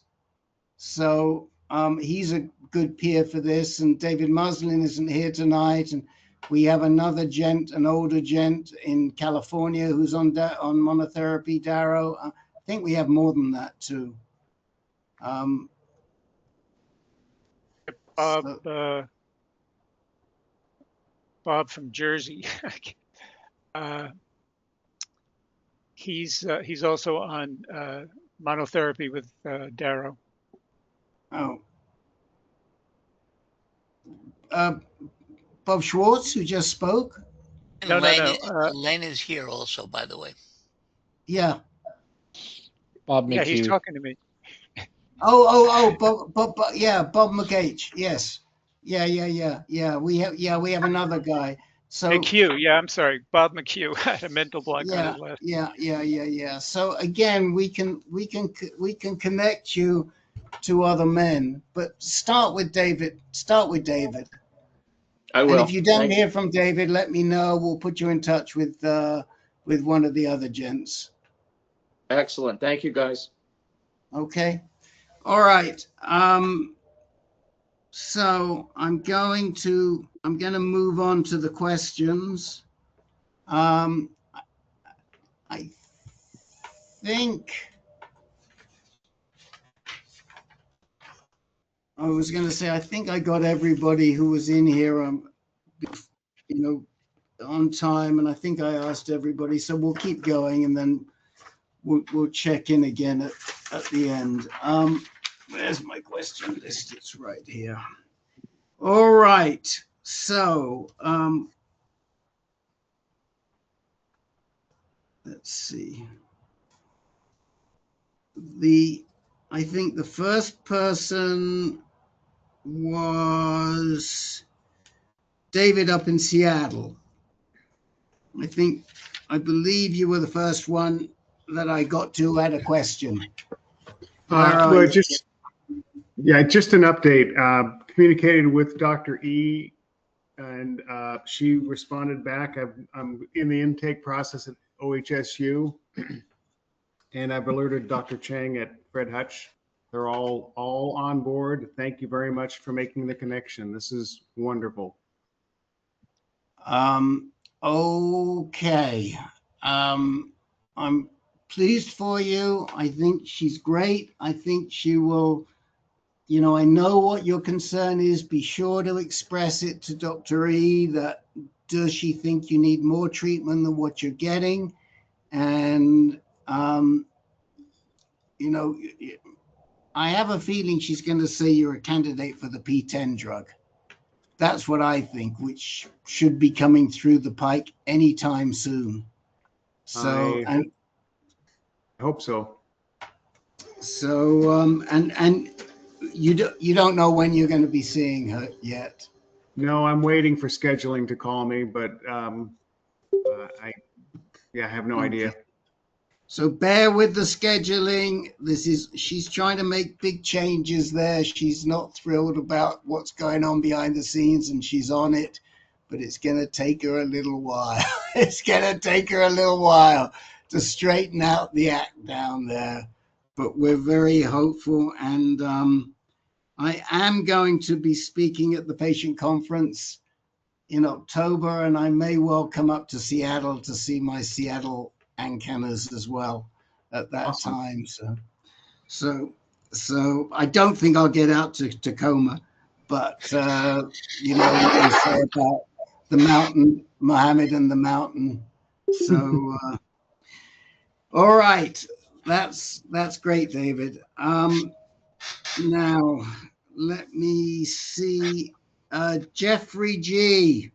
So he's a good peer for this. And David Muslin isn't here tonight. And we have another gent, an older gent in California who's on monotherapy daro. I think we have more than that too. Bob from Jersey. He's also on monotherapy with daro. Oh. Bob Schwartz, who just spoke? No. Len is here also, by the way. Yeah. Bob McHugh. Yeah, he's talking to me. Bob, yeah, Bob McH. Yes. Yeah. We have another guy. So McHugh, yeah, I'm sorry, Bob McHugh. I had a mental block on his last. Yeah. So again, we can connect you to other men, but start with David. I will. And if you don't hear from David, let me know. We'll put you in touch with one of the other gents. Excellent. Thank you, guys. Okay. All right. So I'm going to move on to the questions. I think I was going to say, I think I got everybody who was in here, on time, and I think I asked everybody. So we'll keep going, and then we'll check in again at the end. Where's my question list? It's right here. All right. So let's see. I think the first person was David up in Seattle. I believe you were the first one that I got to had a question. Well, just an update. Communicated with Dr. E, and she responded back. I'm in the intake process at OHSU, and I've alerted Dr. Chang at Fred Hutch. They're all on board. Thank you very much for making the connection. This is wonderful. Okay. I'm pleased for you. I think she's great. I think she will, I know what your concern is. Be sure to express it to Dr. E that does she think you need more treatment than what you're getting? And, I have a feeling she's going to say you're a candidate for the PTEN drug. That's what I think, which should be coming through the pike anytime soon. So, I hope so. So, and you don't know when you're going to be seeing her yet. No, I'm waiting for scheduling to call me, but I have no idea. So bear with the scheduling. She's trying to make big changes there. She's not thrilled about what's going on behind the scenes, and she's on it, but it's going to take her a little while. It's going to take her a little while to straighten out the act down there. But we're very hopeful, and I am going to be speaking at the patient conference in October, and I may well come up to Seattle to see my Seattle AnCaners as well at that time. So I don't think I'll get out to Tacoma, but you know what they say about the mountain, Muhammad and the mountain. So all right, that's great, David. Now let me see, Jeffrey G.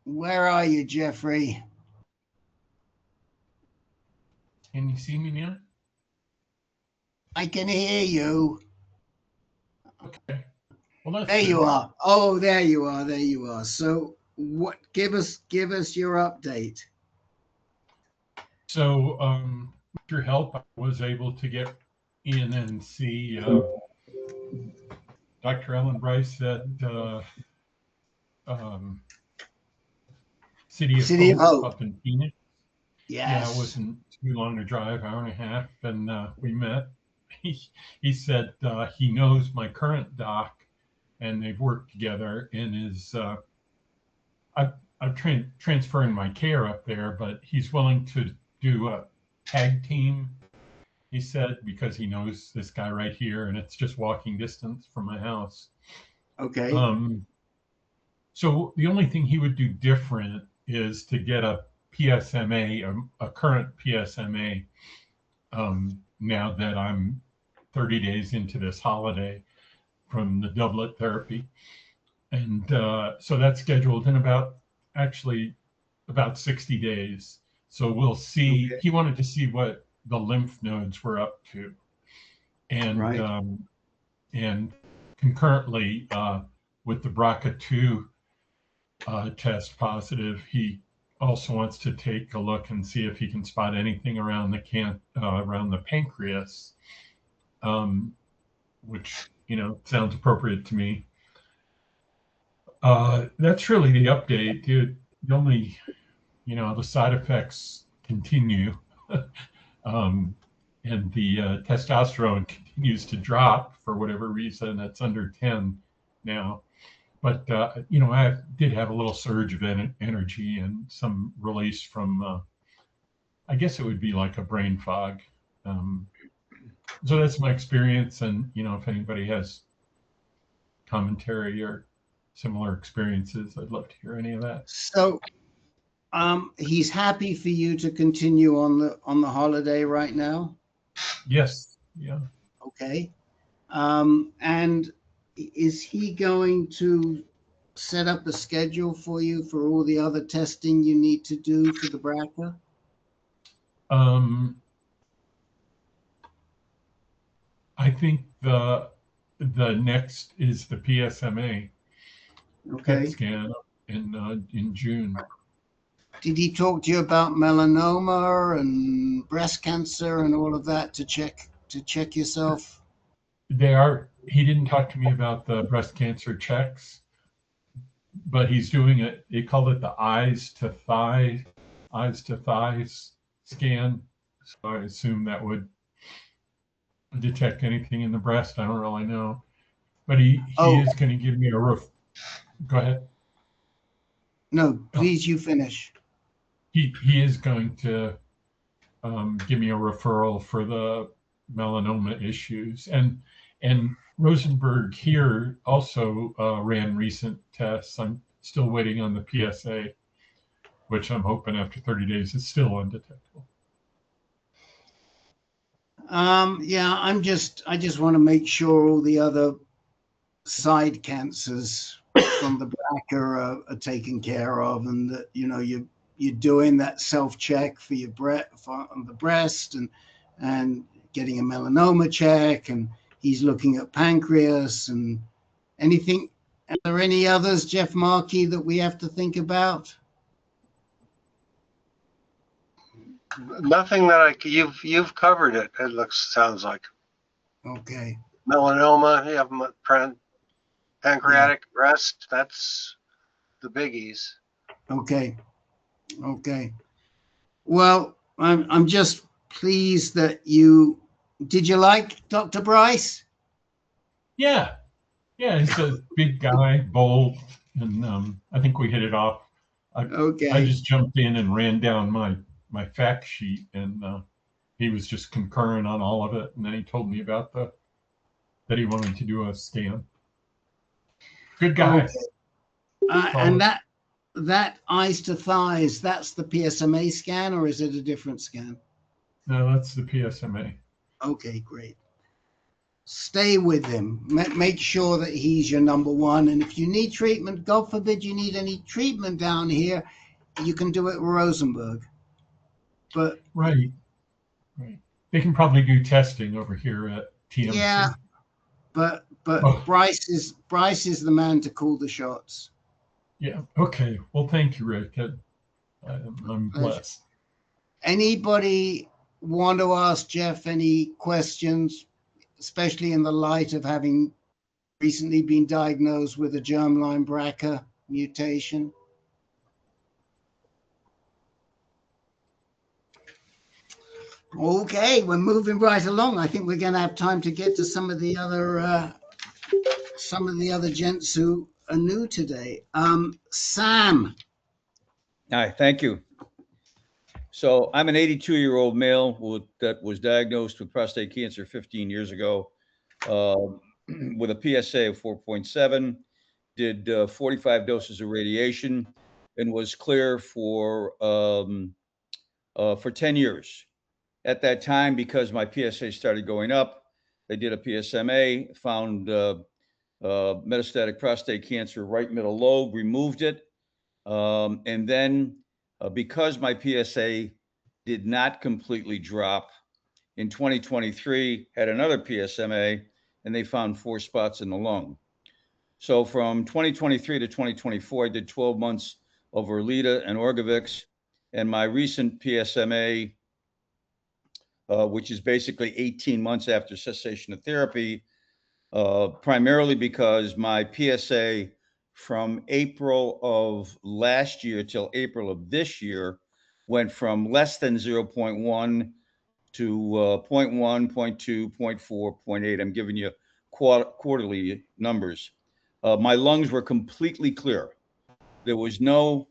Where are you, Jeffrey? Can you see me now? I can hear you. Okay. Well, that's there good. you are. Oh, there you are. There you are. So, what? Give us your update. So, with your help, I was able to get in and see Dr. Ellen Bryce at City of Hope up in Phoenix. Yes. Yeah, it wasn't too long to drive, hour and a half, and we met. He said he knows my current doc, and they've worked together. And I'm transferring my care up there, but he's willing to do a tag team. He said because he knows this guy right here, and it's just walking distance from my house. Okay. So the only thing he would do different is to get a PSMA, a current PSMA, now that I'm 30 days into this holiday from the doublet therapy. And so that's scheduled in about 60 days. So we'll see. Okay. He wanted to see what the lymph nodes were up to. And right. And concurrently with the BRCA2 test positive, he also wants to take a look and see if he can spot anything around the pancreas, which sounds appropriate to me. That's really the update. The only, the side effects continue, and the testosterone continues to drop for whatever reason. It's under 10 now. But, I did have a little surge of energy and some release from, I guess it would be like a brain fog. So that's my experience. And, if anybody has commentary or similar experiences, I'd love to hear any of that. So he's happy for you to continue on the holiday right now? Yes. Yeah. Okay. And is he going to set up a schedule for you for all the other testing you need to do for the BRCA? I think the next is the PSMA PET scan in June. Did he talk to you about melanoma and breast cancer and all of that to check yourself? He didn't talk to me about the breast cancer checks, but he's doing it. They call it the eyes to thighs scan. So I assume that would detect anything in the breast. I don't really know, but he is going to give me a roof. Go ahead. No, please, you finish. He is going to give me a referral for the melanoma issues, and Rosenberg here also ran recent tests. I'm still waiting on the PSA, which I'm hoping after 30 days is still undetectable. Yeah, I just want to make sure all the other side cancers from the BRCA are taken care of, and that you're doing that self-check for your the breast and getting a melanoma check and he's looking at pancreas and anything. Are there any others, Jeff Markey, that we have to think about? Nothing that you've covered it. It sounds like. Okay. Melanoma, you have pancreatic, breast. That's the biggies. Okay. Okay. Well, I'm just pleased that did you like Dr. Bryce? Yeah. Yeah, he's a big guy, bold, and I think we hit it off. I just jumped in and ran down my fact sheet, and he was just concurrent on all of it. And then he told me about that he wanted to do a scan. Good guy. Okay. And that eyes to thighs, that's the PSMA scan, or is it a different scan? No, that's the PSMA. Okay, great. Stay with him. Make sure that he's your number one. And if you need treatment, God forbid you need any treatment down here, you can do it at Rosenberg. But right. They can probably do testing over here at TMC. Yeah, but Bryce is the man to call the shots. Yeah. Okay. Well, thank you, Rick. I'm blessed. Anybody want to ask Jeff any questions, especially in the light of having recently been diagnosed with a germline BRCA mutation? Okay, we're moving right along. I think we're going to have time to get to some of the other gents who are new today. Sam. Hi, thank you. So I'm an 82-year-old male that was diagnosed with prostate cancer 15 years ago with a PSA of 4.7, did 45 doses of radiation, and was clear for 10 years. At that time, because my PSA started going up, they did a PSMA, found metastatic prostate cancer, right middle lobe, removed it. And then because my PSA did not completely drop, in 2023, had another PSMA, and they found 4 spots in the lung. So from 2023 to 2024, I did 12 months of Erleada and Orgovyx, and my recent PSMA, which is basically 18 months after cessation of therapy, primarily because my PSA from April of last year till April of this year went from less than 0.1 to 0.1, 0.2, 0.4, 0.8. I'm giving you quarterly numbers. My lungs were completely clear. There was no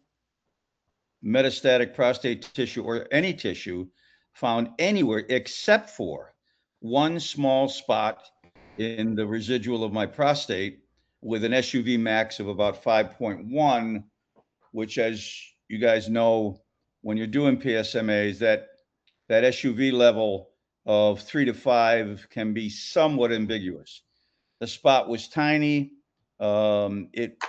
metastatic prostate tissue or any tissue found anywhere except for one small spot in the residual of my prostate with an SUV max of about 5.1, which, as you guys know, when you're doing PSMAs, that SUV level of 3 to 5 can be somewhat ambiguous. The spot was tiny. It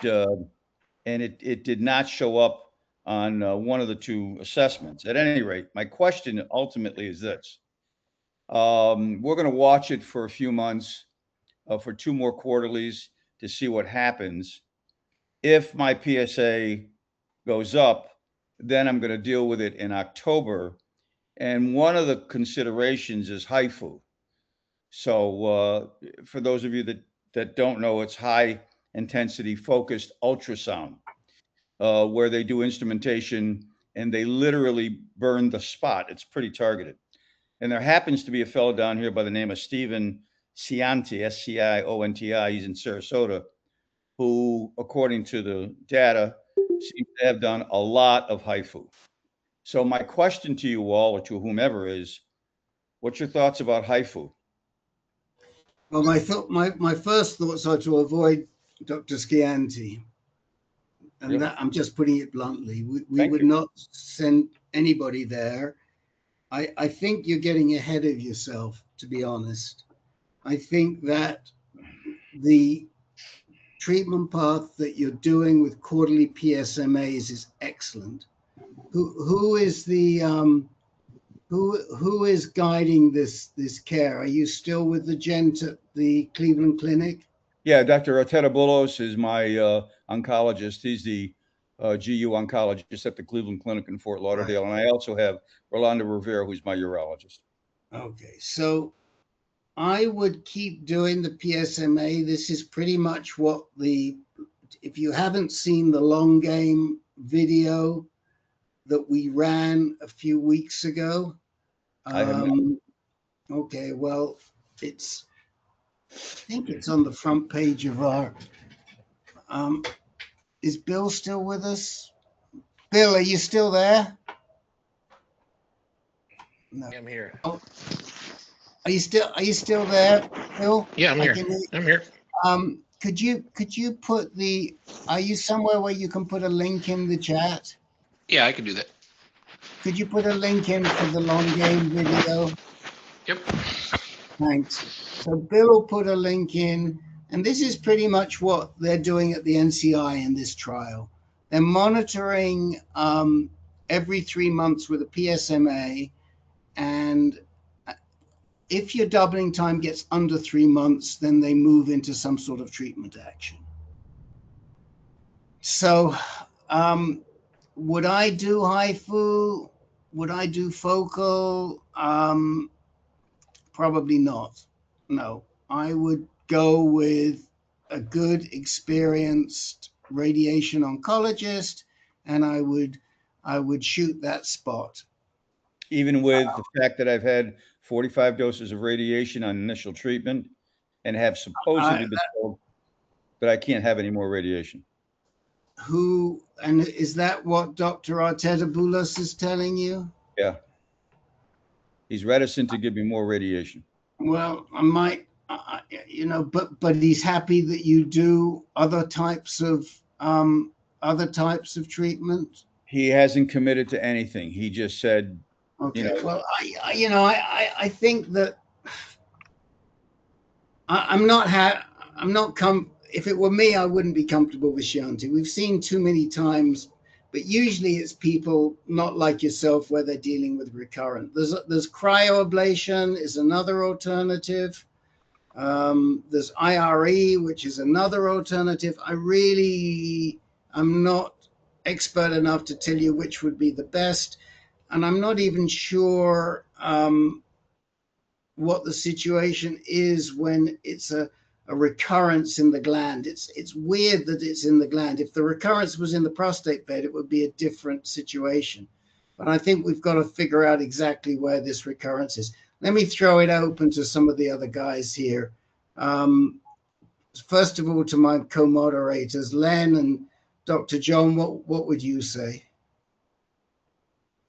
did not show up on one of the 2 assessments. At any rate, my question ultimately is this. We're going to watch it for a few months, for 2 more quarterlies to see what happens. If my PSA goes up, then I'm going to deal with it in October. And one of the considerations is HIFU. So for those of you that don't know, it's high intensity focused ultrasound, where they do instrumentation and they literally burn the spot. It's pretty targeted. And there happens to be a fellow down here by the name of Stephen Scionti, S-C-I-O-N-T-I. He's in Sarasota, who, according to the data, seems to have done a lot of HIFU. So my question to you all, or to whomever, is, what's your thoughts about HIFU? Well, my first thoughts are to avoid Dr. Scianti. And that, I'm just putting it bluntly. We would not send anybody there. I think you're getting ahead of yourself, to be honest. I think that the treatment path that you're doing with quarterly PSMAs is excellent. Who is the Who is guiding this care? Are you still with the Gent at the Cleveland Clinic? Yeah, Dr. Arteta is my oncologist. He's the GU oncologist at the Cleveland Clinic in Fort Lauderdale. And I also have Rolando Rivera, who's my urologist. Okay, so I would keep doing the PSMA. This is pretty much what if you haven't seen the long game video that we ran a few weeks ago. I have not. Okay, well, I think it's on the front page of our, is Bill still with us? Bill, are you still there? No. I'm here. Oh, are you still there, Bill? Yeah, I'm here. I'm here. Could you put are you somewhere where you can put a link in the chat? Yeah, I can do that. Could you put a link in for the long game video? Yep. Thanks. So Bill will put a link in, and this is pretty much what they're doing at the NCI in this trial. They're monitoring every 3 months with a PSMA, and if your doubling time gets under 3 months, then they move into some sort of treatment action. So would I do HIFU? Would I do focal? Probably not. No, I would go with a good, experienced radiation oncologist, and I would shoot that spot. Even with the fact that I've had 45 doses of radiation on initial treatment and have supposedly been told that I can't have any more radiation. And is that what Dr. Arteta is telling you? Yeah. He's reticent to give me more radiation. Well, I might, but he's happy that you do other types of treatment. He hasn't committed to anything. He just said, okay. Well, I think that if it were me, I wouldn't be comfortable with Xtandi. We've seen too many times, but usually it's people not like yourself where they're dealing with recurrent. There's cryoablation is another alternative. There's IRE, which is another alternative. I'm not expert enough to tell you which would be the best. And I'm not even sure what the situation is when it's a recurrence in the gland. It's weird that it's in the gland. If the recurrence was in the prostate bed, it would be a different situation. But I think we've got to figure out exactly where this recurrence is. Let me throw it open to some of the other guys here. First of all, to my co-moderators, Len and Dr. John, what would you say?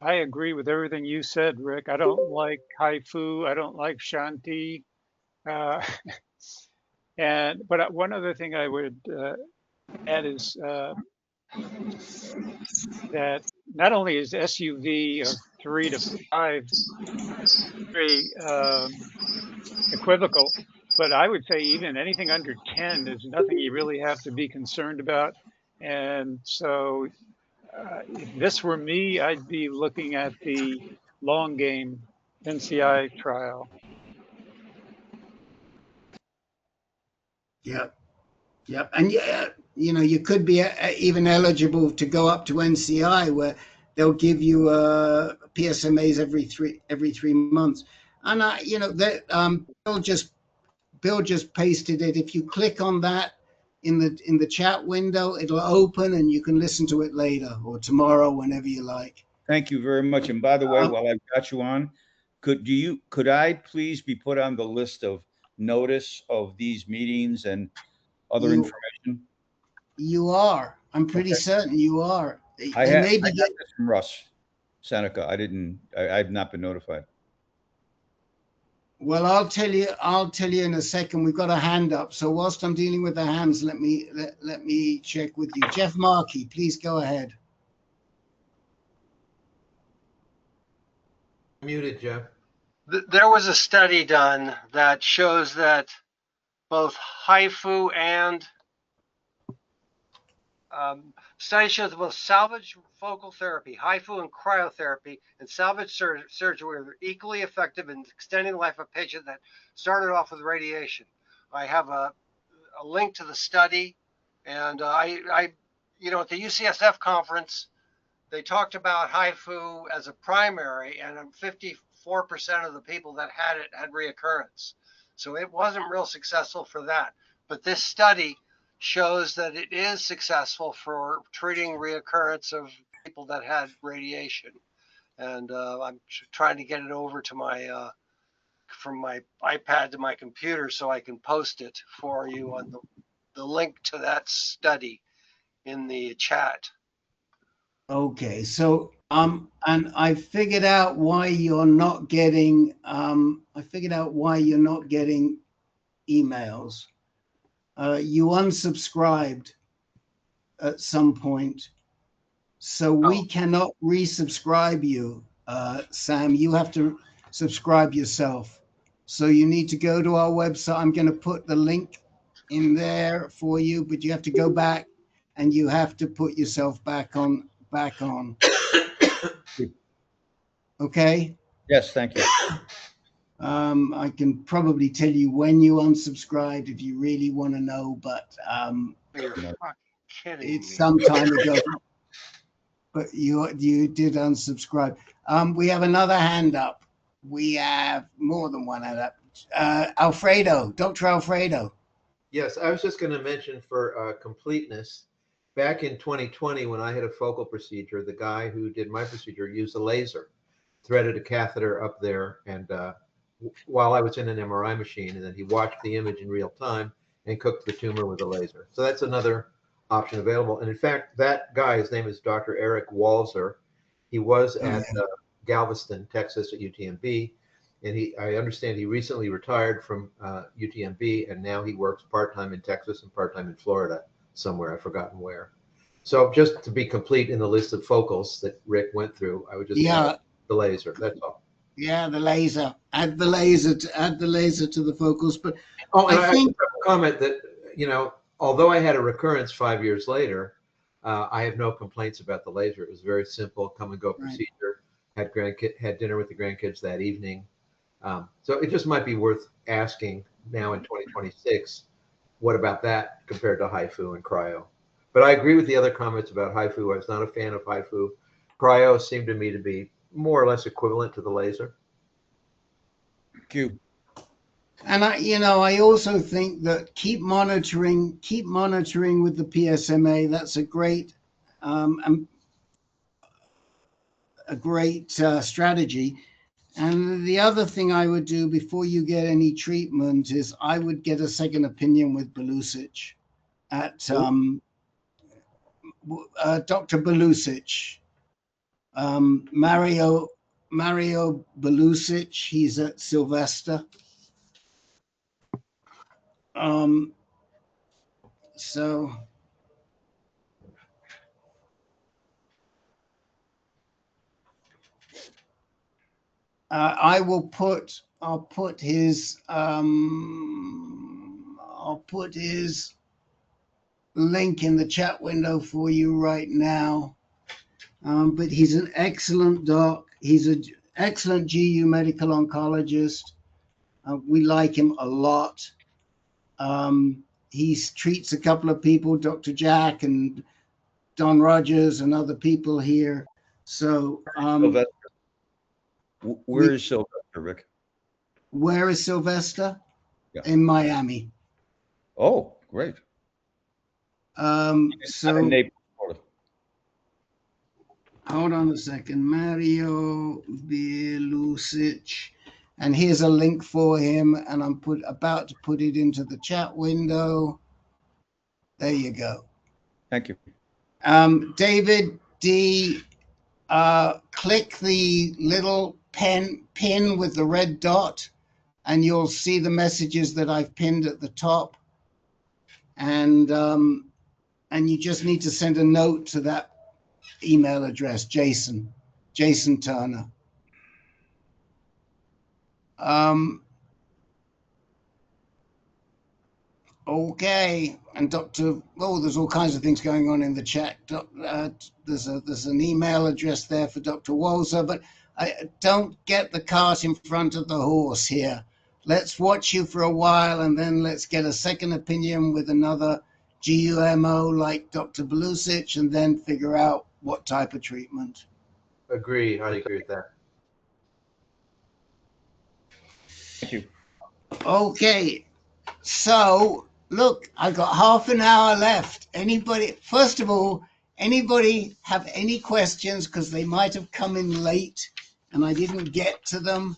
I agree with everything you said, Rick. I don't like HIFU. I don't like Xtandi. But one other thing I would add is that not only is SUV of 3 to 5 very equivocal, but I would say even anything under 10 is nothing you really have to be concerned about. And so if this were me, I'd be looking at the long game NCI trial. Yep. And you could be even eligible to go up to NCI where they'll give you PSMAs every three months. And Bill just pasted it. If you click on that in the chat window, it'll open and you can listen to it later or tomorrow, whenever you like. Thank you very much. And by the way, while I've got you on, could I please be put on the list of notice of these meetings and other information? You are. I'm pretty certain you are. I got this from Russ Seneca. I've not been notified. Well, I'll tell you in a second. We've got a hand up. So whilst I'm dealing with the hands, let me check with you. Jeff Markey, please go ahead. Muted, Jeff. There was a study done that shows that both HIFU and Study shows that both salvage focal therapy, HIFU, and cryotherapy, and salvage surgery were equally effective in extending the life of a patient that started off with radiation. I have a link to the study, and I at the UCSF conference, they talked about HIFU as a primary, and 54% of the people that had it had reoccurrence. So it wasn't real successful for that. But this study shows that it is successful for treating reoccurrence of people that had radiation. And I'm trying to get it over to my from my iPad to my computer so I can post it for you on the link to that study in the chat. Okay, so and I figured out why you're not getting emails. You unsubscribed at some point, so we cannot resubscribe you, Sam. You have to subscribe yourself. So you need to go to our website. I'm going to put the link in there for you, but you have to go back and you have to put yourself back on. Okay? Yes, thank you. I can probably tell you when you unsubscribed if you really want to know, but You're fucking kidding it's me. some time ago. But you did unsubscribe. We have another hand up. We have more than one hand up. Alfredo, Dr. Alfredo. Yes, I was just going to mention for completeness, back in 2020 when I had a focal procedure, the guy who did my procedure used a laser, threaded a catheter up there, and while I was in an MRI machine, and then he watched the image in real time and cooked the tumor with a laser. So that's another option available. And in fact, that guy, his name is Dr. Eric Walzer. He was at Galveston, Texas at UTMB. And I understand he recently retired from UTMB, and now he works part-time in Texas and part-time in Florida somewhere. I've forgotten where. So just to be complete in the list of focals that Rick went through, I would just add the laser. That's all. Yeah, the laser. Add the laser to the focals. But I think a comment that, although I had a recurrence 5 years later, I have no complaints about the laser. It was very simple, come and go procedure. Had dinner with the grandkids that evening. So it just might be worth asking now in 2026, what about that compared to HIFU and cryo? But I agree with the other comments about HIFU. I was not a fan of HIFU. Cryo seemed to me to be more or less equivalent to the laser. Thank you. And I also think that keep monitoring with the PSMA. That's a great strategy. And the other thing I would do before you get any treatment is I would get a second opinion with Belusic at Dr. Belusic, Mario Belusic. He's at Sylvester. So I'll put his link in the chat window for you right now. But he's an excellent doc. He's an excellent GU medical oncologist. We like him a lot. He treats a couple of people, Dr. Jack and Don Rogers and other people here. So where is Sylvester, Rick? Where is Sylvester? Yeah. In Miami. Oh, great. So hold on a second. Mario Belusic. And here's a link for him, and I'm about to put it into the chat window. There you go. Thank you. David D, click the little pin with the red dot, and you'll see the messages that I've pinned at the top. And you just need to send a note to that email address, Jason Turner. Okay, and there's all kinds of things going on in the chat. There's an email address there for Dr. Walzer, but I don't get the cart in front of the horse here. Let's watch you for a while, and then let's get a second opinion with another GUMO like Dr. Belusic, and then figure out what type of treatment. Agree. I agree with that. Thank you. Okay, so look, I got half an hour left. First of all, anybody have any questions? Because they might have come in late and I didn't get to them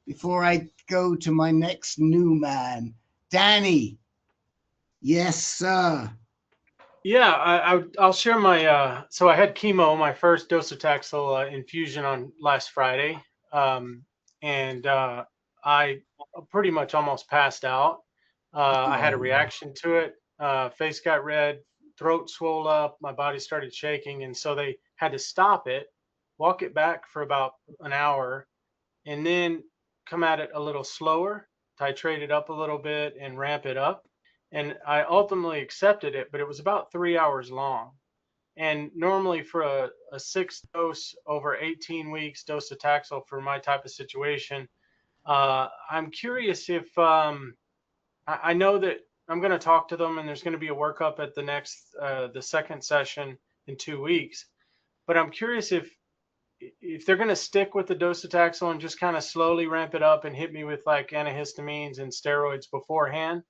before I go to my next new man. Danny. Yes, sir. Yeah, I'll share my, so I had chemo, my first docetaxel infusion on last Friday. And I pretty much almost passed out. I had a reaction to it. Face got red, throat swelled up, my body started shaking. And so they had to stop it, walk it back for about an hour, and then come at it a little slower, titrate it up a little bit and ramp it up. And I ultimately accepted it, but it was about 3 hours long. And normally for a 6 dose over 18 weeks docetaxel for my type of situation, I'm curious if, I know that I'm going to talk to them and there's going to be a workup at the second session in 2 weeks, but I'm curious if they're going to stick with the docetaxel and just kind of slowly ramp it up and hit me with like antihistamines and steroids beforehand.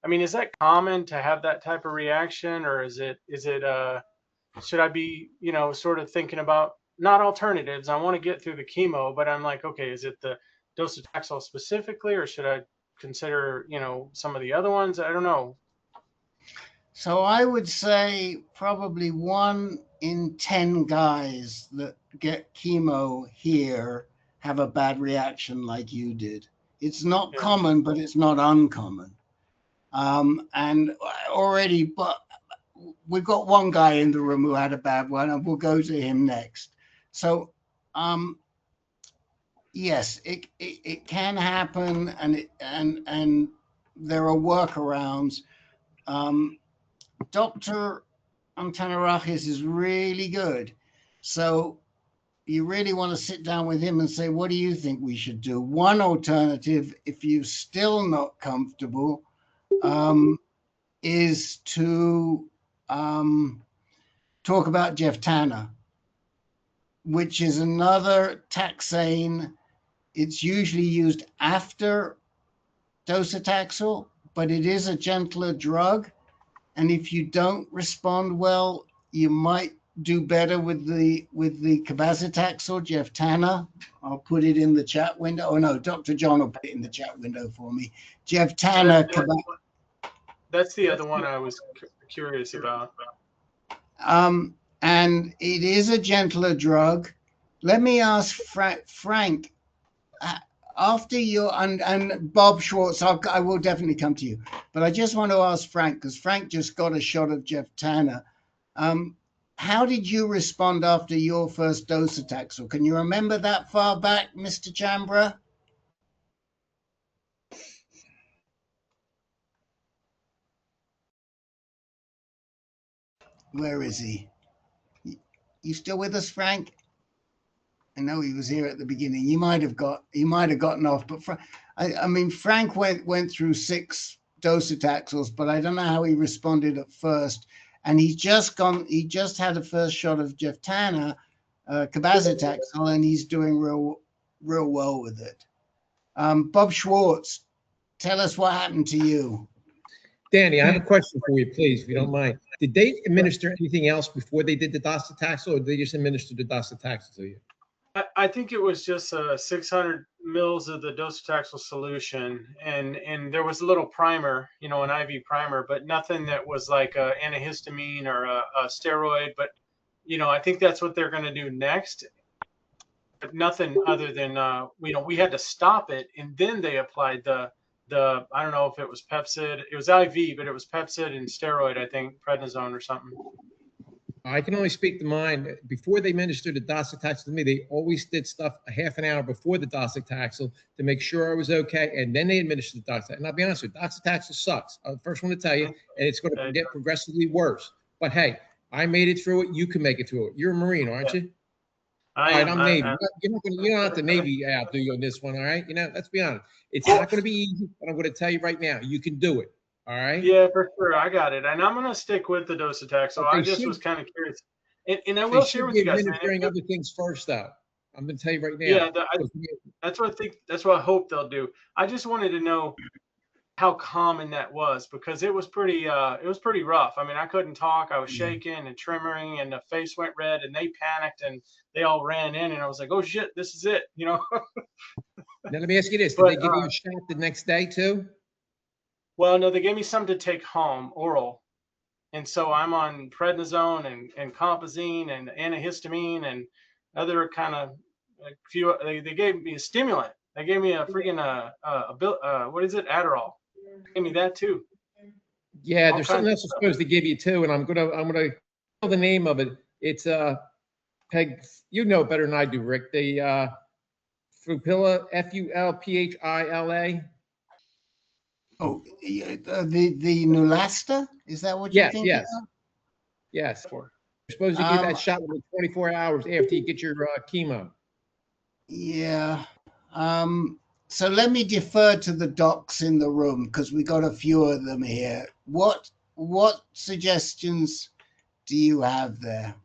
I mean, is that common to have that type of reaction, or is it should I be, sort of thinking about not alternatives? I want to get through the chemo, but I'm like, okay, is it the docetaxel specifically, or should I consider, some of the other ones? I don't know. So I would say probably 1 in 10 guys that get chemo here have a bad reaction like you did. It's not common, but it's not uncommon. And already, but we've got one guy in the room who had a bad one, and we'll go to him next. So, yes, it can happen, and there are workarounds. Dr. Antanarachis is really good. So you really want to sit down with him and say, what do you think we should do? One alternative, if you're still not comfortable, is to talk about Xtandi, which is another taxane. It's usually used after docetaxel, but it is a gentler drug. And if you don't respond well, you might do better with the cabazitaxel, Xtandi. I'll put it in the chat window. Oh no, Dr. John will put it in the chat window for me. Xtandi. That's the other one I was curious about. And it is a gentler drug. Let me ask Frank, after your, and Bob Schwartz, I will definitely come to you, but I just want to ask Frank, because Frank just got a shot of Xtandi. How did you respond after your first docetaxel? Can you remember that far back, Mr. Chambra? Where is he? You still with us, Frank? I know he was here at the beginning. He might have gotten off, but I mean, Frank went through 6 docetaxels, but I don't know how he responded at first. And he just had the first shot of Xtandi, cabazitaxel, and he's doing real well with it. Bob Schwartz, tell us what happened to you. Danny, I have a question for you, please, if you don't mind. Did they administer anything else before they did the docetaxel, or did they just administer the docetaxel to you? I think it was just 600 mils of the docetaxel solution, and there was a little primer, an IV primer, but nothing that was like an antihistamine or a steroid. But I think that's what they're going to do next. But nothing other than we had to stop it, and then they applied the I don't know if it was Pepsid. It was IV, but it was Pepsid and steroid, I think, prednisone or something. I can only speak to mine. Before they administered the docetaxel to me, they always did stuff a half an hour before the docetaxel to make sure I was okay, and then they administered the docetaxel. And I'll be honest with you, docetaxel sucks. I'm the first one to tell you, and it's going to get progressively worse. But hey, I made it through it. You can make it through it. You're a Marine, aren't you? All right, I'm Navy. You don't have the Navy out, do you, on this one, all right? You know, let's be honest. It's not going to be easy, but I'm going to tell you right now, you can do it, all right? Yeah, for sure. I got it. And I'm going to stick with the docetaxel. I just was kind of curious. And I will share with you guys. Administering other things first, though. I'm going to tell you right now. Yeah, that's what I think. That's what I hope they'll do. I just wanted to know how common that was, because it was pretty rough. I mean, I couldn't talk. I was shaking and trembling, and the face went red, and they panicked and they all ran in, and I was like, oh shit, this is it, you know. Now let me ask you this: did they give you a shot the next day too? Well, no, they gave me something to take home, oral, and so I'm on prednisone and compazine and antihistamine and other kind of few. They gave me a stimulant. They gave me a freaking what is it, Adderall. They gave me that too. Yeah, there's something else I'm supposed to give you too, and I'm gonna know the name of it. It's Peg. You know better than I do, Rick. The Fulphila, Fulphila. Oh, the Neulasta? Is that what you're thinking of? Yes. You're supposed to give that shot within 24 hours after you get your chemo. Yeah. So let me defer to the docs in the room, because we got a few of them here. What suggestions do you have there?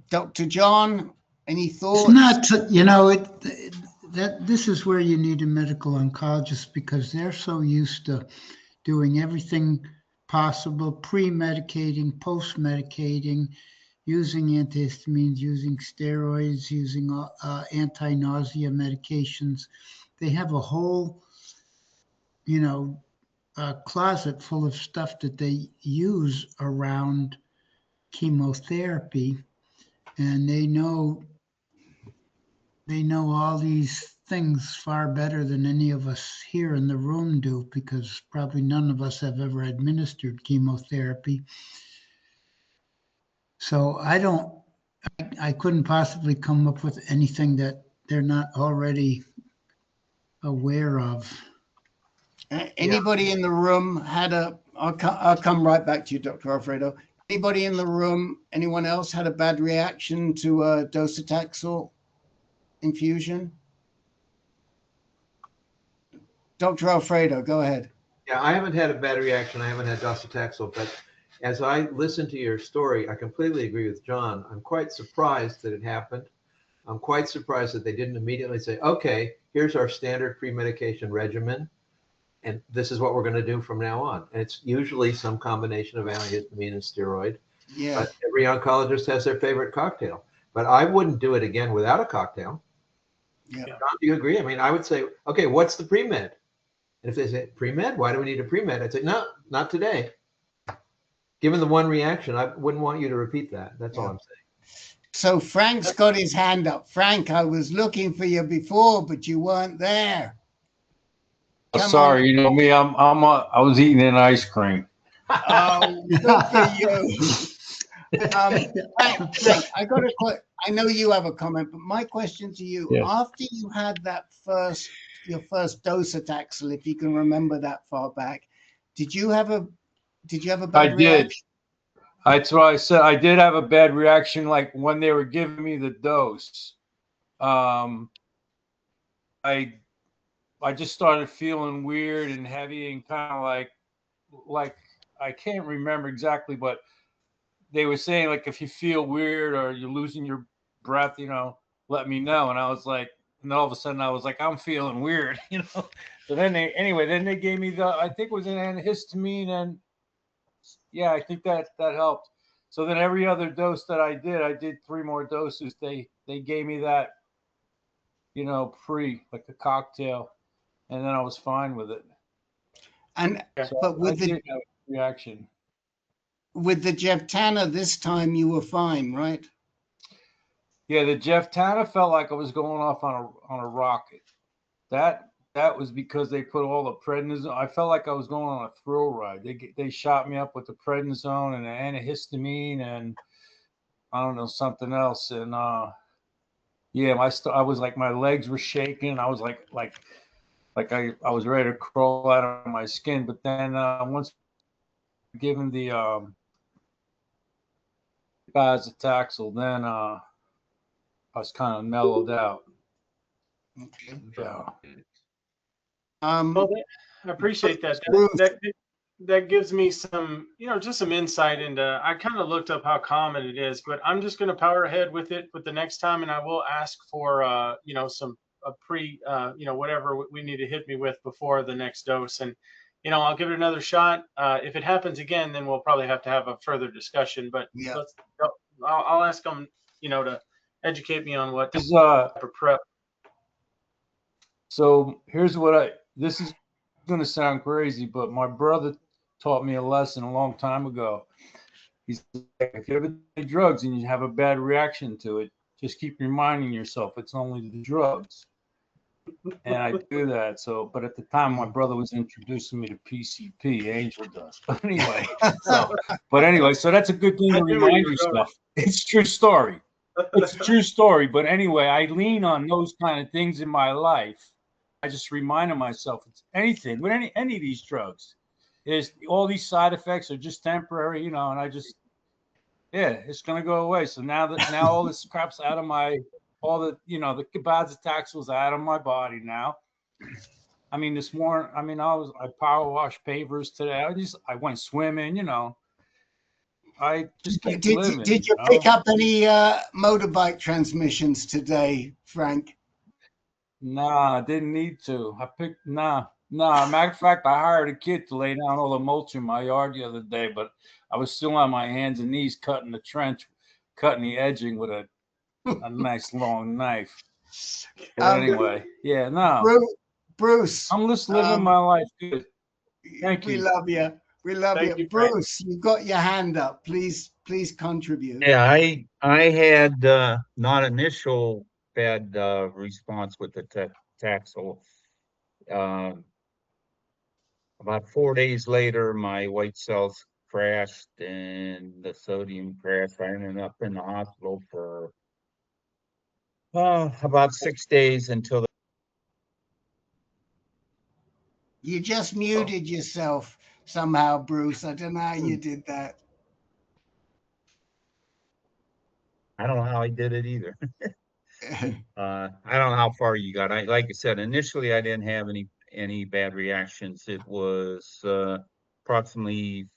Dr. John, any thoughts? It's not, you know, this is where you need a medical oncologist, because they're so used to doing everything possible, pre-medicating, post-medicating, using antihistamines, using steroids, using anti-nausea medications. They have a whole, closet full of stuff that they use around chemotherapy, and they know all these things far better than any of us here in the room do, because probably none of us have ever administered chemotherapy. So I couldn't possibly come up with anything that they're not already aware of. Anybody in the room had I'll come right back to you, Dr. Alfredo. Anybody in the room, anyone else had a bad reaction to docetaxel infusion? Dr. Alfredo, go ahead. Yeah, I haven't had a bad reaction. I haven't had docetaxel, but as I listened to your story, I completely agree with John. I'm quite surprised that it happened. I'm quite surprised that they didn't immediately say, okay, here's our standard pre-medication regimen, and this is what we're going to do from now on. And it's usually some combination of antihistamine and steroid. Yeah. But every oncologist has their favorite cocktail. But I wouldn't do it again without a cocktail. Yeah. John, do you agree? I mean, I would say, okay, what's the pre-med? And if they say pre-med, why do we need a pre-med? I'd say, no, not today. Given the one reaction, I wouldn't want you to repeat that. That's all I'm saying. So Frank's got his hand up. Frank, I was looking for you before, but you weren't there. Sorry, you know me. I was eating an ice cream. Oh, good for you. Frank, I know you have a comment, but my question to you: after you had your first docetaxel, if you can remember that far back, did you have a bad reaction? That's what I said. I did have a bad reaction, like when they were giving me the dose. I just started feeling weird and heavy and kind of like I can't remember exactly, but they were saying, like, if you feel weird or you're losing your breath, let me know. And I was like, and all of a sudden I was like, I'm feeling weird, So then they gave me I think it was an antihistamine, and yeah, I think that helped. So then every other dose that I did 3 more doses. They gave me that, like a cocktail, and then I was fine with it. And so but with the reaction. With the Jevtana this time, you were fine, right? Yeah, the Jevtana felt like I was going off on a rocket. That that was because they put all the prednisone. I felt like I was going on a thrill ride. They shot me up with the prednisone and the antihistamine and I don't know, something else. And yeah, I was like, my legs were shaking. I was like I was ready to crawl out of my skin. But then once given the paclitaxel, then I was kind of mellowed out. Okay. Yeah. Well, I appreciate that. That gives me some, just some insight into. I kind of looked up how common it is, but I'm just going to power ahead with it with the next time, and I will ask for, some whatever we need to hit me with before the next dose, and I'll give it another shot. If it happens again, then we'll probably have to have a further discussion. But yeah, I'll ask them, to educate me on what prep. So here's this is going to sound crazy, but my brother taught me a lesson a long time ago. He's like, if you ever take drugs and you have a bad reaction to it, just keep reminding yourself it's only the drugs. And I do that. So, but at the time, my brother was introducing me to PCP, angel dust. But anyway, so that's a good thing to remind yourself. It's a true story. It's a true story. But anyway, I lean on those kind of things in my life. I just reminded myself it's anything with any of these drugs. Is all these side effects are just temporary, and I just, it's gonna go away. So now all this crap's out of the paclitaxel's out of my body now. I mean, this morning, I power washed pavers today. I went swimming, I just keep living. Did you pick up any motorbike transmissions today, Frank? Nah, I didn't need to. Matter of fact, I hired a kid to lay down all the mulch in my yard the other day, but I was still on my hands and knees cutting the trench, cutting the edging with a nice long knife. But anyway, yeah, no. Bruce, I'm just living my life good. Thank you. We love you. We love you. Bruce, you've got your hand up. Please contribute. Yeah, I had not initial bad response with the Taxol. About 4 days later, my white cells crashed and the sodium crashed. I ended up in the hospital for about 6 days until You just muted yourself somehow, Bruce. I don't know how you did that. I don't know how I did it either. I don't know how far you got. Like I said, initially I didn't have any bad reactions. It was approximately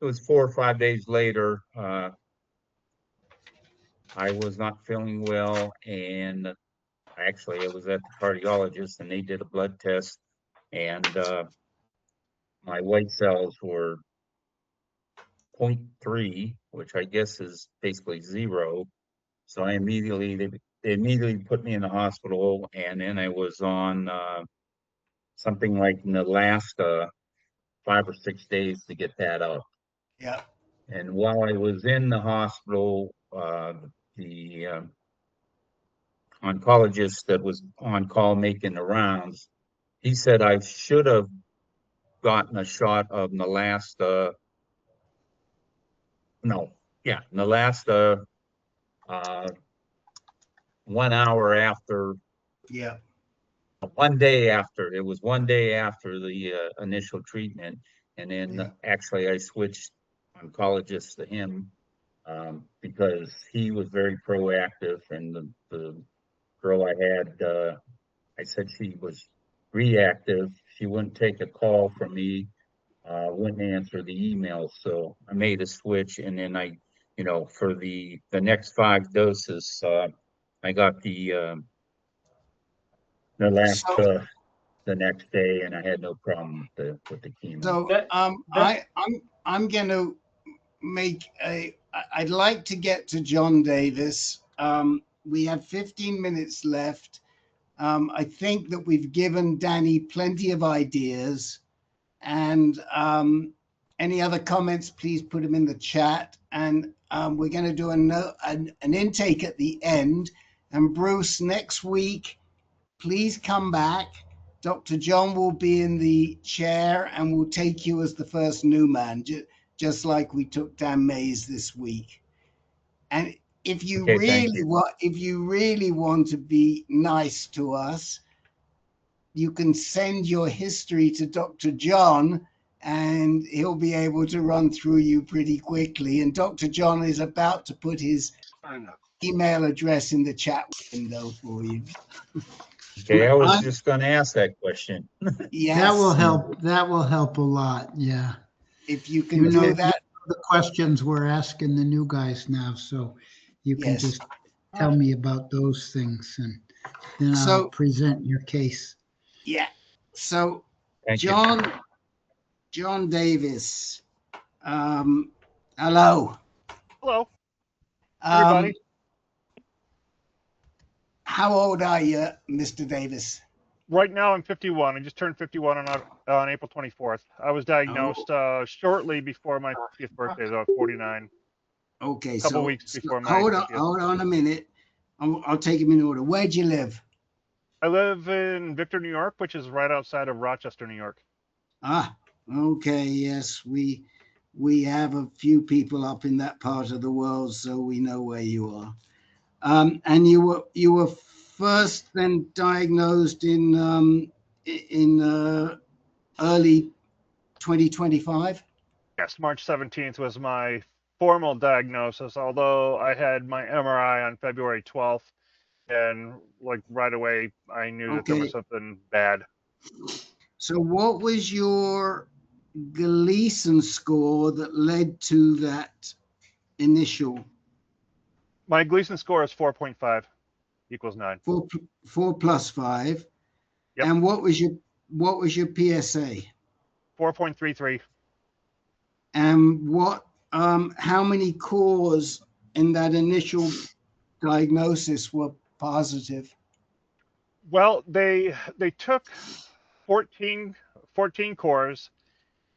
4 or 5 days later. I was not feeling well, and actually I was at the cardiologist, and they did a blood test, and my white cells were 0.3, which I guess is basically 0. So they immediately put me in the hospital, and then I was on something like in the last 5 or 6 days to get that up. Yeah. And while I was in the hospital, the oncologist that was on call making the rounds, he said I should have gotten a shot of the last 1 hour after. Yeah. 1 day after. It was 1 day after the initial treatment, and then actually I switched oncologists to him because he was very proactive, and the girl I had, I said she was reactive. She wouldn't take a call from me, wouldn't answer the emails. So I made a switch, and then I, for the next 5 doses, I got the last the next day, and I had no problem with the chemo. So I'm going to make I'd like to get to John Davis. We have 15 minutes left. I think that we've given Danny plenty of ideas, and any other comments, please put them in the chat. And we're going to do an intake at the end. And Bruce, next week, please come back. Dr. John will be in the chair and will take you as the first new man, just like we took Dan Mays this week. And if you really want to be nice to us, you can send your history to Dr. John, and he'll be able to run through you pretty quickly. And Dr. John is about to put his email address in the chat window for you. Okay, I was just going to ask that question. Yes. That will help. That will help a lot. Yeah. If you can do that. The questions we're asking the new guys now, so you can just tell me about those things, and then I'll present your case. Yeah. So, Thank John Davis. Hello. Hello, everybody. How old are you, Mr. Davis? Right now, I'm 51. I just turned 51 on April 24th. I was diagnosed shortly before my 50th birthday, though, 49. Okay, a couple weeks before my hold 50th. Hold on a minute. I'll take them in order. Where'd you live? I live in Victor, New York, which is right outside of Rochester, New York. Ah, okay. Yes, we have a few people up in that part of the world, so we know where you are. And you were first then diagnosed in early 2025? Yes, March 17th was my formal diagnosis, although I had my MRI on February 12th, and like right away I knew that there was something bad. So what was your Gleason score that led to that initial? My Gleason score is 4.5 equals 9. 4 plus 5. Yep. And what was your PSA? 4.33. And what how many cores in that initial diagnosis were positive? Well, they took 14 cores,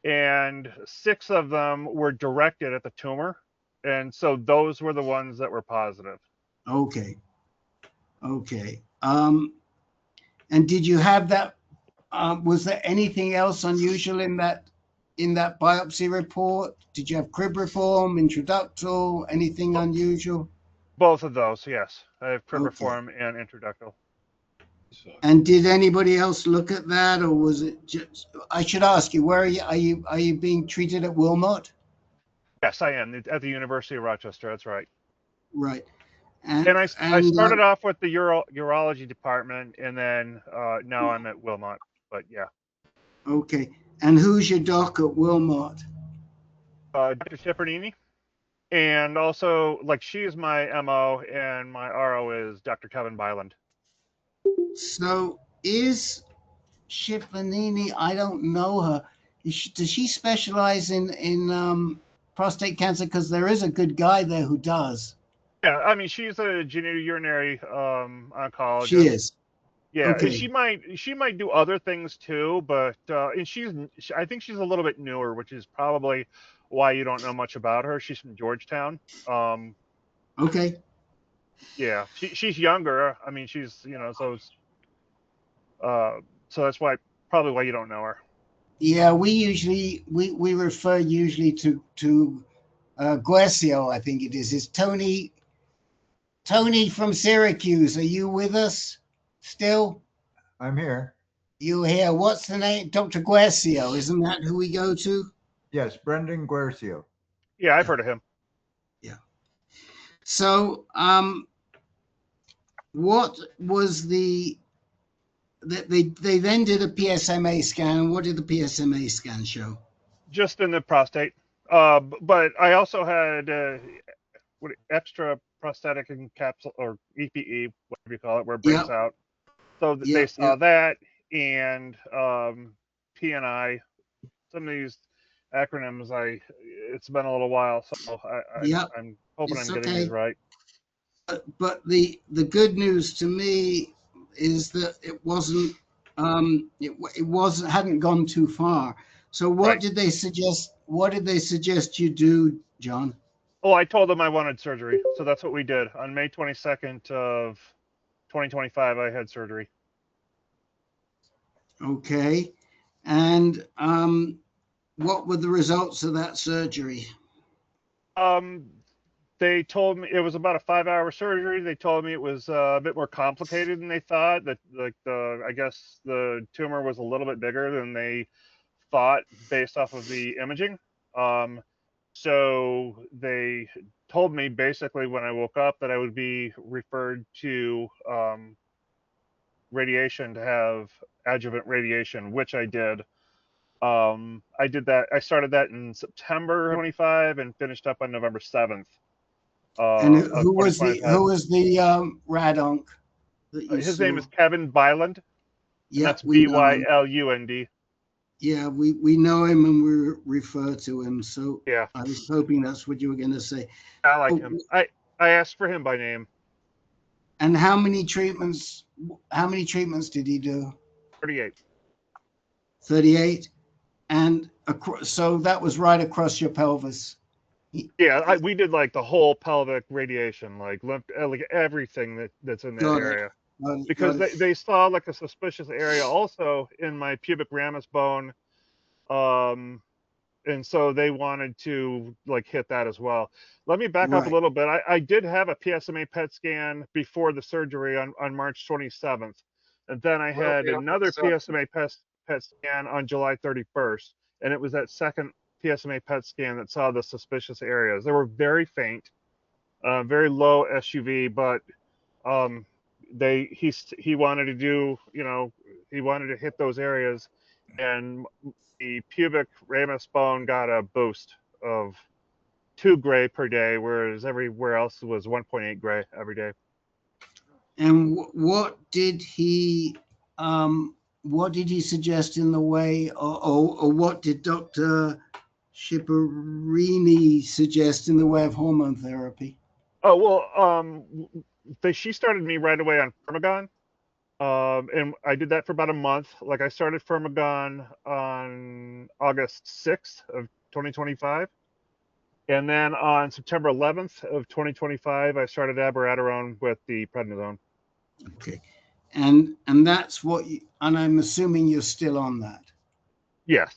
and 6 of them were directed at the tumor, and so those were the ones that were positive. Okay. And did you have that? Was there anything else unusual in that biopsy report? Did you have cribriform, introductal, anything unusual? Both of those, yes. I have cribriform and introductal. And did anybody else look at that, or was it just? I should ask you, where are you? Are you being treated at Wilmot? Yes, I am at the University of Rochester. That's right. Right. And I started off with the urology department, and then now I'm at Wilmot. But yeah. Okay. And who's your doc at Wilmot? Dr. Schifernini. And also, like, she is my MO, and my RO is Dr. Kevin Byland. So is Schifernini, I don't know her. Does she specialize in prostate cancer? Because there is a good guy there who does. Yeah, I mean, she's a genitourinary oncologist. She is. Yeah, Okay. and she might do other things too, but and I think she's a little bit newer, which is probably why you don't know much about her. She's from Georgetown. Okay. Yeah, she's younger. I mean, she's so that's probably why you don't know her. Yeah, we refer usually to Guercio, I think it is. Is Tony from Syracuse? Are you with us still? I'm here. You here? What's the name? Dr. Guercio, isn't that who we go to? Yes, Brendan Guercio. Yeah, I've heard of him. Yeah. So, what was they then did a PSMA scan. What did the PSMA scan show? Just in the prostate. But I also had extra prostatic encapsule, or EPE, whatever you call it, where it breaks out. So they saw that, and PNI. Some of these acronyms, it's been a little while, so I'm hoping I'm getting these right. But the good news to me is that it wasn't hadn't gone too far. So what did they suggest? What did they suggest you do, John? Oh, I told them I wanted surgery, so that's what we did on May 22nd of 2025. I had surgery. Okay. And what were the results of that surgery? They told me it was about a 5-hour surgery. They told me it was a bit more complicated than they thought. That I guess the tumor was a little bit bigger than they thought based off of the imaging. So they told me basically when I woke up that I would be referred to radiation to have adjuvant radiation, which I did. I did that. I started that in September 25 and finished up on November 7th. And who was the radonc that you His saw? name is Kevin Byland. Yeah, that's we know him. Bylund. Yeah, we know him and we refer to him. So yeah, I was hoping that's what you were going to say. I like him. I asked for him by name. And how many treatments did he do? 38. 38, and so that was right across your pelvis. Yeah, we did like the whole pelvic radiation, like lymph, like everything that's in that area. Because they saw like a suspicious area also in my pubic ramus bone, and so they wanted to like hit that as well. Let me back up a little bit. I did have a PSMA PET scan before the surgery on March 27th, and then I had another PSMA PET scan on July 31st, and it was that second PSMA PET scan that saw the suspicious areas. They were very faint, very low SUV, but he wanted to do, he wanted to hit those areas, and the pubic ramus bone got a boost of 2 gray per day, whereas everywhere else was 1.8 gray every day. And what did he suggest in the way, or what did Dr. Schiaparini suggest in the way of hormone therapy? Oh, well, she started me right away on Firmagon. And I did that for about a month. Like I started Firmagon on August 6th of 2025. And then on September 11th of 2025, I started abiraterone with the prednisone. Okay. And that's what and I'm assuming you're still on that. Yes.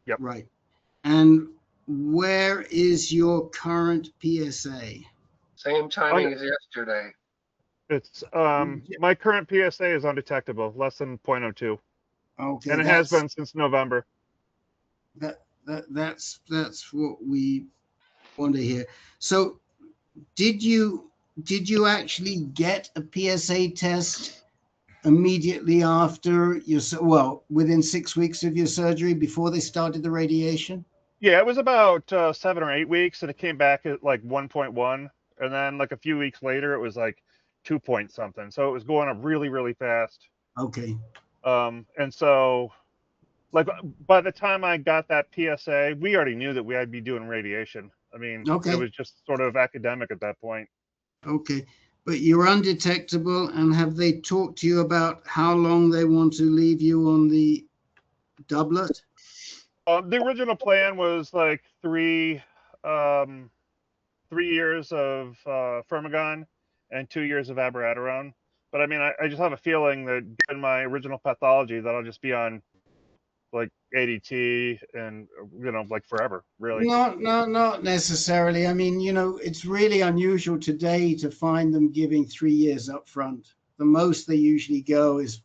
Yep. Right. And where is your current PSA? Same timing as yesterday. It's my current PSA is undetectable, less than 0.02. Okay. And it has been since November. That's what we want to hear. So did you actually get a PSA test immediately after within 6 weeks of your surgery before they started the radiation? Yeah, it was about 7 or 8 weeks, and it came back at like 1.1, and then like a few weeks later, it was like 2 point something. So it was going up really, really fast. Okay. And so, like by the time I got that PSA, we already knew that we had to be doing radiation. I mean, it was just sort of academic at that point. Okay. But you're undetectable, and have they talked to you about how long they want to leave you on the doublet? The original plan was like 3 years of Firmagon and 2 years of abiraterone. But I mean, I just have a feeling that given my original pathology, that I'll just be on like ADT and like forever, really. Not necessarily. I mean, it's really unusual today to find them giving 3 years up front. The most they usually go is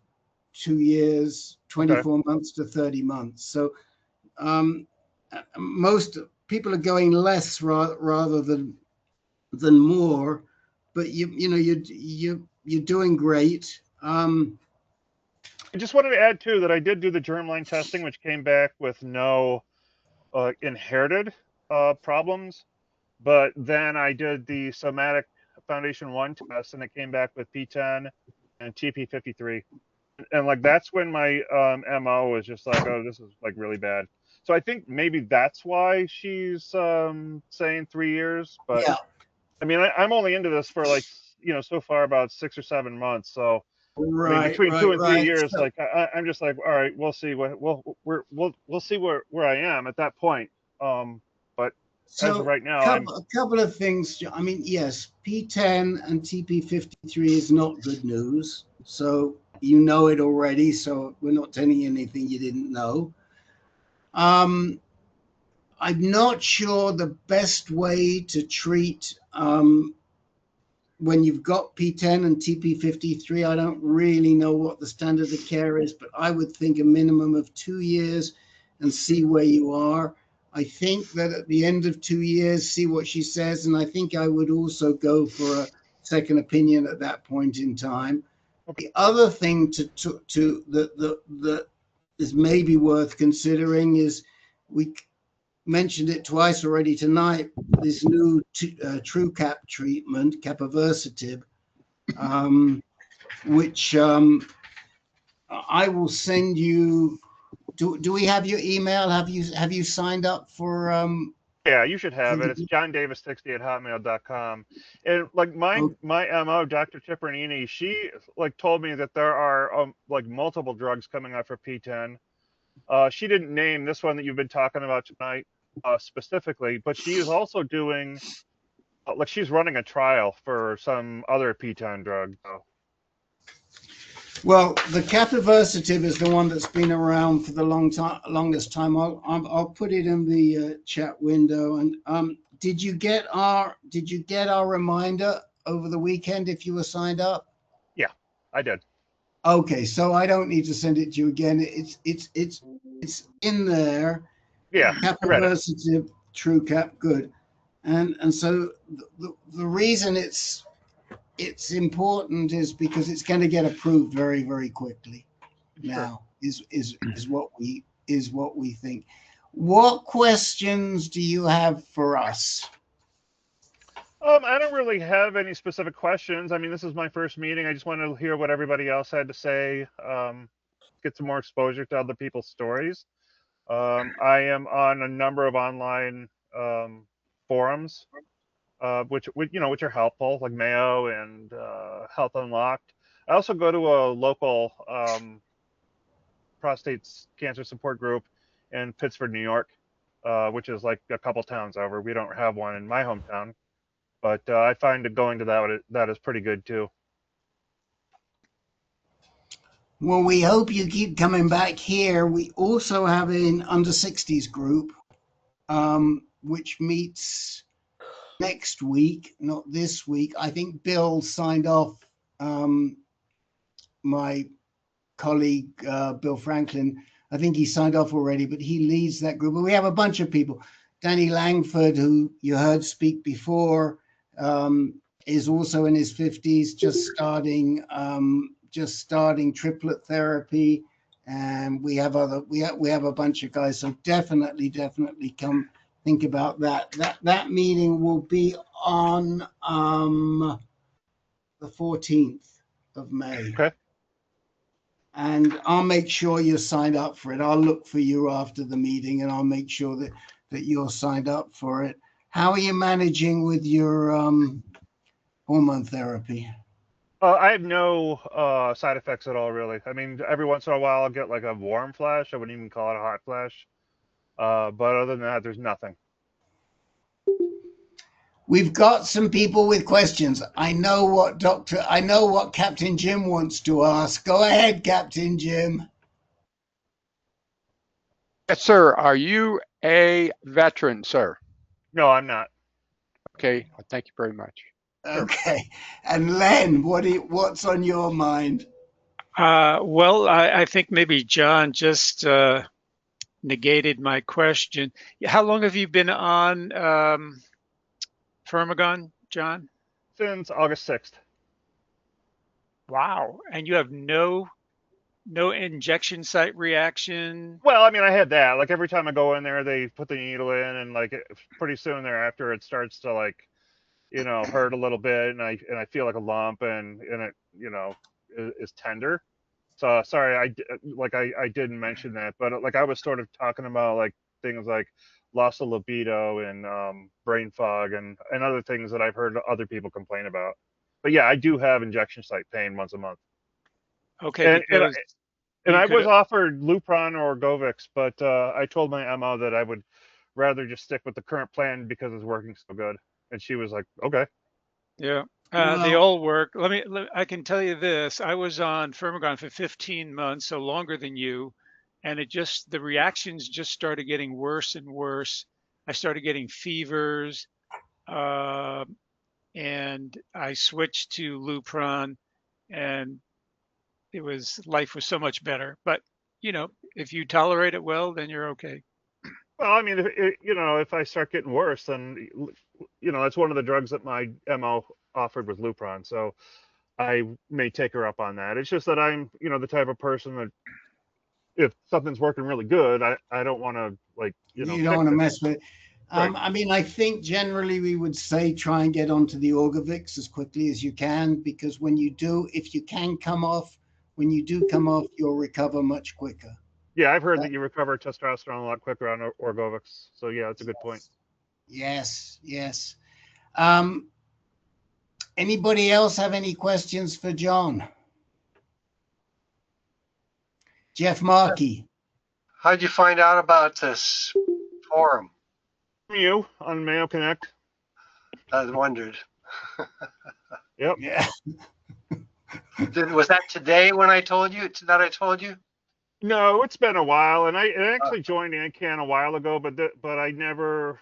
2 years, 24 months to 30 months. So most people are going less rather than more. But you're doing great. I just wanted to add too that I did do the germline testing, which came back with no inherited problems. But then I did the somatic foundation 1 test, and it came back with PTEN and TP53. And like that's when my MO was just like, oh, this is like really bad. So I think maybe that's why she's saying 3 years. But yeah. I mean, I'm only into this for like so far about 6 or 7 months. So I mean, between 2 and 3 years, like I'm just like, all right, we'll see we'll see where I am at that point. But as of right now, a couple of things. I mean, yes, PTEN and TP53 is not good news. So you know it already. So we're not telling you anything you didn't know. I'm not sure the best way to treat when you've got PTEN and TP53. I don't really know what the standard of care is, but I would think a minimum of 2 years and see where you are. I think that at the end of 2 years, see what she says. And I think I would also go for a second opinion at that point in time. The other thing that is maybe worth considering is, we mentioned it twice already tonight, this new TrueCap treatment, capivasertib, which I will send you. Do we have your email? Have you signed up for? Yeah, you should have it. It's johndavis60@hotmail.com. And like my MO, Dr. Ciprianini, she like told me that there are like multiple drugs coming out for PTEN. She didn't name this one that you've been talking about tonight specifically, but she is also doing like she's running a trial for some other PTEN drug. Well, the capivasertib is the one that's been around for the longest time. I'll put it in the chat window. And did you get our reminder over the weekend if you were signed up? Yeah, I did. Okay, so I don't need to send it to you again. It's in there. Yeah, capivasertib, TrueCap, good. And so the reason it's important is because it's going to get approved very, very quickly. Now is what we think. What questions do you have for us? I don't really have any specific questions. I mean, this is my first meeting. I just wanted to hear what everybody else had to say, get some more exposure to other people's stories. I am on a number of online forums, which are helpful, like Mayo and Health Unlocked. I also go to a local prostate cancer support group in Pittsford, New York, which is like a couple towns over. We don't have one in my hometown, but I find going to that is pretty good too. Well, we hope you keep coming back here. We also have an under 60s group, which meets next week, not this week. I think Bill signed off, my colleague, Bill Franklin. I think he signed off already, but he leads that group. But we have a bunch of people. Danny Langford, who you heard speak before, is also in his 50s, just starting triplet therapy. And we have a bunch of guys. So definitely come think about that. That meeting will be on the 14th of May. Okay. And I'll make sure you're signed up for it. I'll look for you after the meeting, and I'll make sure that you're signed up for it. How are you managing with your hormone therapy? I have no side effects at all, really. I mean, every once in a while I'll get like a warm flash. I wouldn't even call it a hot flash. But other than that, there's nothing. We've got some people with questions. I know what Captain Jim wants to ask. Go ahead, Captain Jim. Yes, sir. Are you a veteran, sir? No, I'm not. Okay. Thank you very much. Okay. And Len, what's on your mind? Well, I think maybe John just negated my question. How long have you been on Firmagon, John? Since August 6th. Wow. And you have no injection site reaction? Well, I mean, I had that. Like every time I go in there, they put the needle in, and like pretty soon thereafter, it starts to like, hurt a little bit, and I feel like a lump, and it, is tender. So sorry, I didn't mention that, but like I was sort of talking about like things like loss of libido and brain fog and other things that I've heard other people complain about. But yeah, I do have injection site pain once a month. Okay. And I was offered Lupron or Orgovyx, but I told my MO that I would rather just stick with the current plan because it's working so good. And she was like, okay. Yeah. They all work. I can tell you this. I was on Firmagon for 15 months, so longer than you. And the reactions just started getting worse and worse. I started getting fevers. And I switched to Lupron, and life was so much better. But, if you tolerate it well, then you're okay. Well, I mean, if I start getting worse, then, that's one of the drugs that my MO offered with Lupron. So I may take her up on that. It's just that I'm, the type of person that if something's working really good, I don't want to you don't want to mess with it. Right. I mean, I think generally we would say try and get onto the Orgovyx as quickly as you can, because when you do, if you can come off, when you do come off, you'll recover much quicker. Yeah, I've heard that you recover testosterone a lot quicker on Orgovyx. So yeah, that's a good point. Yes, yes. Anybody else have any questions for John? Jeff Markey. How'd you find out about this forum? You on Mayo Connect. I wondered. Yep. Yeah. Was that today when I told you that I told you? No, it's been a while, and I actually joined AnCan a while ago, but I never.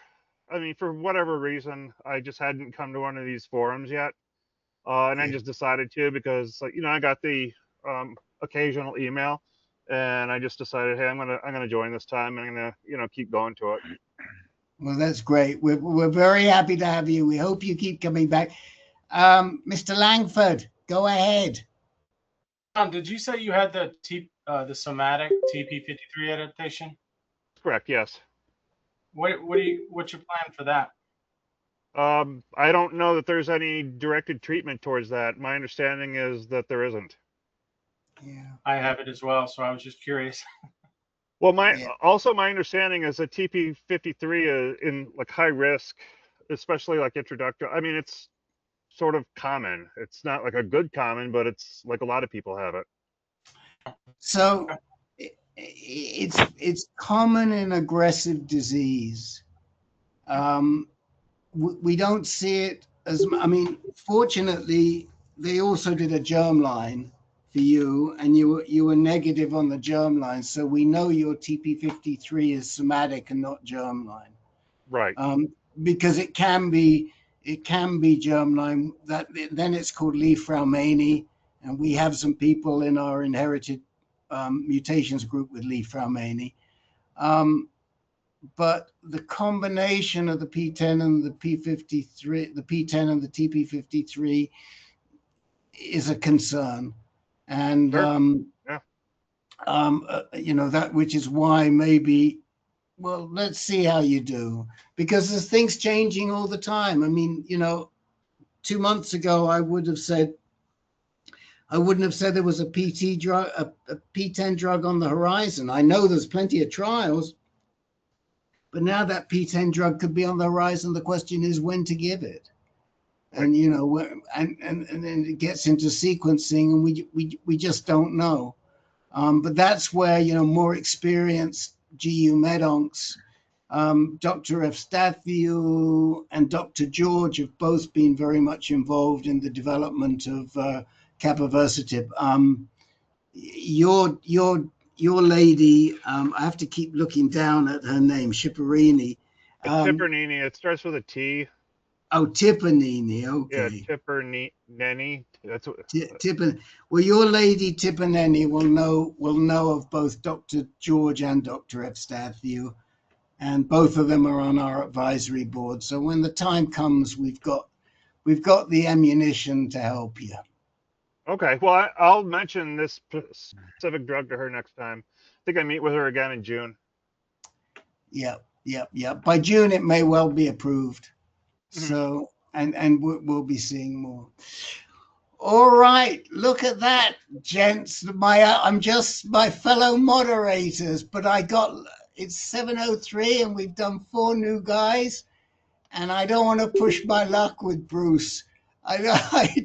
I mean, for whatever reason, I just hadn't come to one of these forums yet, and I just decided to because I got the occasional email, and I just decided, hey, I'm gonna join this time, and I'm gonna keep going to it. Well, that's great. We're very happy to have you. We hope you keep coming back. Mr. Langford, go ahead. Tom, did you say you had the somatic TP53 adaptation? Correct. Yes. What's your plan for that? I don't know that there's any directed treatment towards that. My understanding is that there isn't. Yeah. I have it as well, so I was just curious. Well, my understanding is that TP53 is in high risk, especially introductory. I mean, it's sort of common. It's not a good common, but it's a lot of people have it. So it's common in aggressive disease. We don't see it as, I mean, fortunately, they also did a germline for you, and you were negative on the germline, so we know your TP53 is somatic and not germline. Right. Because it can be germline. Then it's called Lee-Fraumeni, and we have some people in our inherited mutations group with Lee-Fraumeni. But the combination of the PTEN and the P53, the PTEN and the TP53 is a concern. And, that, which is why maybe, well, let's see how you do, because there's things changing all the time. I mean, 2 months ago, I wouldn't have said there was a PTEN drug on the horizon. I know there's plenty of trials, but now that PTEN drug could be on the horizon. The question is when to give it. And and then it gets into sequencing, and we just don't know. But that's where more experienced GU medoncs, Dr. Evstathiou and Dr. George have both been very much involved in the development of capivasertib. Your lady, I have to keep looking down at her name, Schiparini. Tipernini. It starts with a T. Oh, Tipernini. Okay. Yeah, Tipernini. That's what. Well, your lady Tipernini will know of both Dr. George and Dr. Evstathiou, and both of them are on our advisory board. So when the time comes, we've got the ammunition to help you. Okay. Well, I'll mention this specific drug to her next time. I think I meet with her again in June. Yeah. By June, it may well be approved. So, and we'll be seeing more. All right, look at that, gents. My fellow moderators, but it's 7:03 and we've done 4 new guys, and I don't want to push my luck with Bruce. I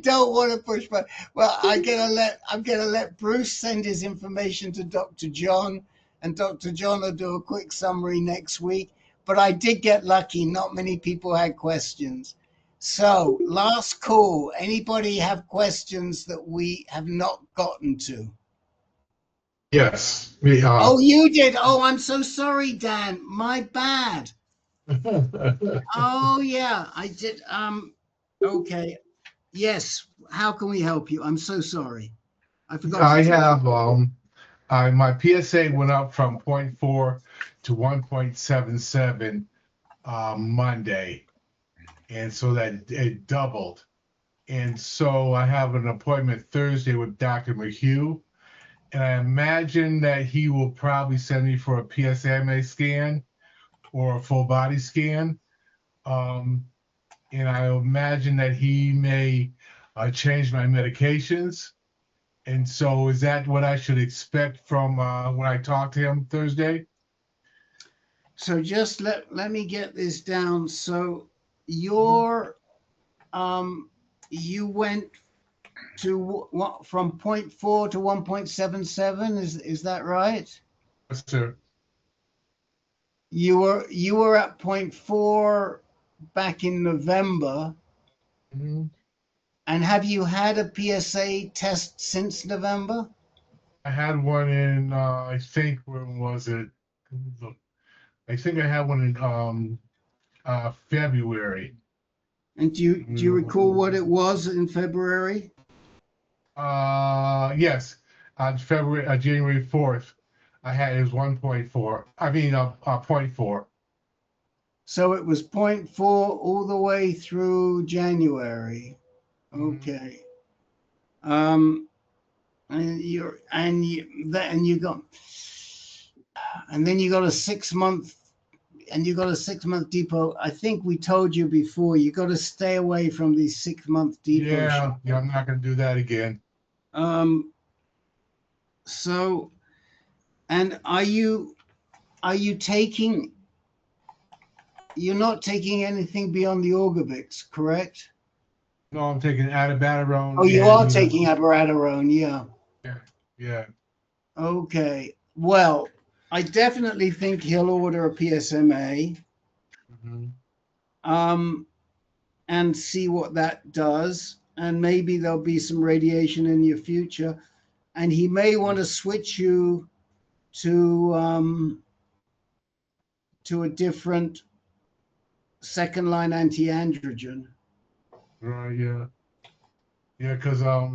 don't want to push I'm gonna let Bruce send his information to Dr. John, and Dr. John will do a quick summary next week. But I did get lucky. Not many people had questions. So, last call. Anybody have questions that we have not gotten to? Yes. Oh, you did. Oh, I'm so sorry, Dan. My bad. Oh, yeah, I did. Okay. Yes. How can we help you? I'm so sorry. I forgot. I have my PSA went up from 0.4 to 1.77 Monday, and so that it doubled. And so I have an appointment Thursday with Dr. McHugh, and I imagine that he will probably send me for a PSMA scan or a full body scan. And I imagine that he may change my medications. And so is that what I should expect from when I talk to him Thursday? So just let me get this down. So your you went to what, from 0.4 to 1.77, is that right? Yes, sir. You were at 0.4 back in November. Mm-hmm. And have you had a PSA test since November? I had one in I think, when was it? I think I had one in February. And do you recall what it was in February? Yes, on January 4th, it was 1.4. I mean 0.4. So it was 0.4 all the way through January. Okay. And then you got a 6 month, and you got a 6 month depot. I think we told you before, you got to stay away from these 6 month depots. Yeah, I'm not going to do that again. So, and are you taking? You're not taking anything beyond the Orgovyx, correct? No, I'm taking abiraterone. Oh, you are taking abiraterone, yeah. Yeah. Okay. Well, I definitely think he'll order a PSMA. And see what that does. And maybe there'll be some radiation in your future. And he may want to switch you to a different second line anti-androgen. Right, yeah. Yeah, because I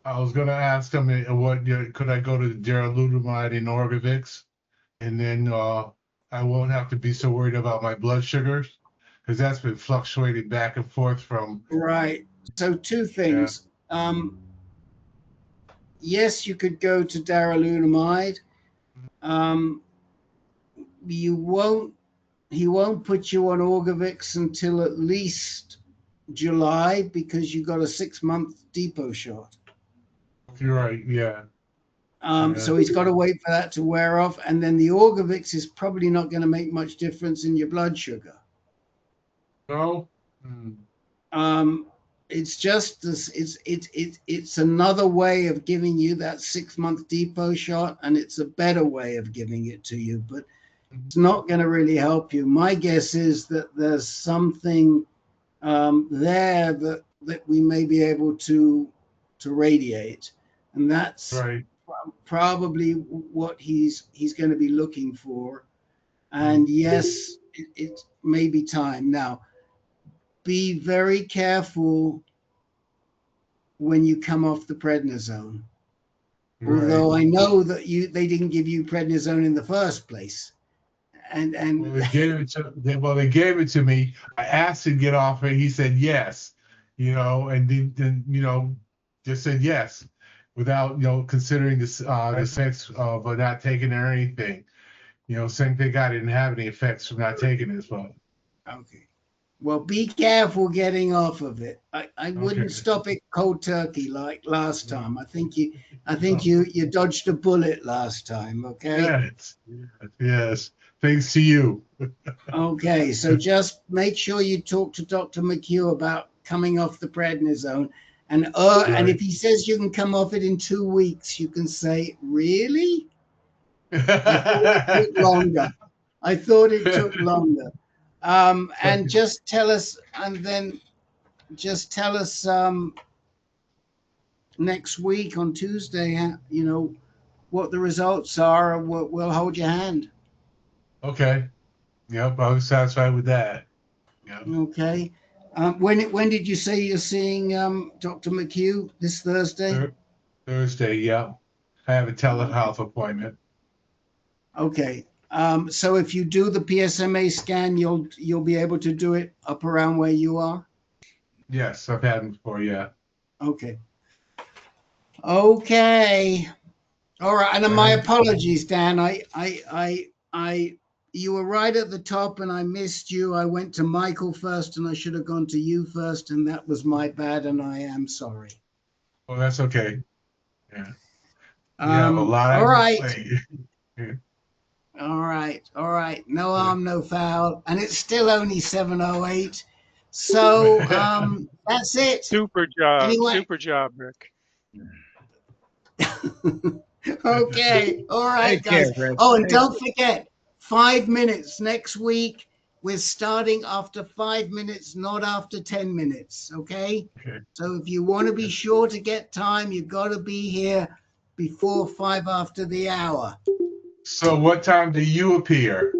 was gonna ask him what could I go to the darolutamide and Orgovyx, and then I won't have to be so worried about my blood sugars, because that's been fluctuating back and forth from. Right. So two things. Yeah. Yes, you could go to darolutamide. He won't put you on Orgovyx until at least July, because you got a 6 month depot shot. You're right, yeah. So he's got to wait for that to wear off, and then the Orgovyx is probably not going to make much difference in your blood sugar. No. It's just this. It's another way of giving you that 6 month depot shot, and it's a better way of giving it to you, but it's not going to really help you. My guess is that there's something there that we may be able to radiate, and that's right. Probably what he's going to be looking for. And yes, it may be time. Now, be very careful when you come off the prednisone. Right. Although I know that they didn't give you prednisone in the first place. And well, they gave it to me. I asked him to get off it. He said yes, and then just said yes, without considering the effects of not taking it or anything. Same thing. I didn't have any effects from not taking it as well. Okay. Well, be careful getting off of it. I wouldn't stop it cold turkey like last time. I think you dodged a bullet last time. Okay. Yes. Thanks to you. Okay, so just make sure you talk to Dr. McHugh about coming off the prednisone, and if he says you can come off it in 2 weeks, you can say, "Really? I thought it took longer. And just tell us, and then just tell us next week on Tuesday, you know, what the results are, and we'll hold your hand. Okay. Yep, I was satisfied with that. Yep. Okay. When did you say you're seeing Dr. McHugh this Thursday? Thursday, yeah. I have a telehealth appointment. Okay. So if you do the PSMA scan, you'll be able to do it up around where you are? Yes, I've had them before, yeah. Okay. Okay. All right. And my apologies, Dan. You were right at the top and I missed you. I went to Michael first and I should have gone to you first, and that was my bad, and I am sorry. Oh, that's okay. Yeah. You have a lot all on right. your plate. Yeah. All right. All right. No harm, no foul. And it's still only 7:08. So that's it. Super job. Anyway. Super job, Rick. Okay. All right, guys. Oh, and don't forget, 5 minutes next week. We're starting after 5 minutes, not after 10 minutes. Okay. So if you want to be sure to get time, you've got to be here before 5 after the hour. So what time do you appear?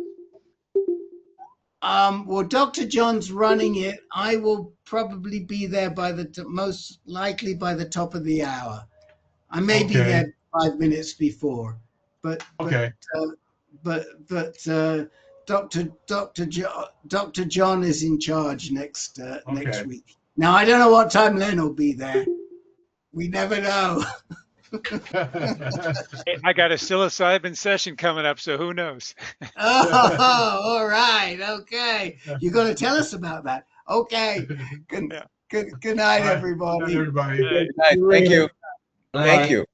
Well, Dr. John's running it. I will probably be there by most likely by the top of the hour. I may be there 5 minutes before, but Dr. John is in charge next week. Now I don't know what time Len will be there. We never know. Hey, I got a psilocybin session coming up, so who knows? Oh, all right. Okay. You're going to tell us about that. Okay. Good night, everybody. Good night, everybody. Good night. Thank you. Thank you.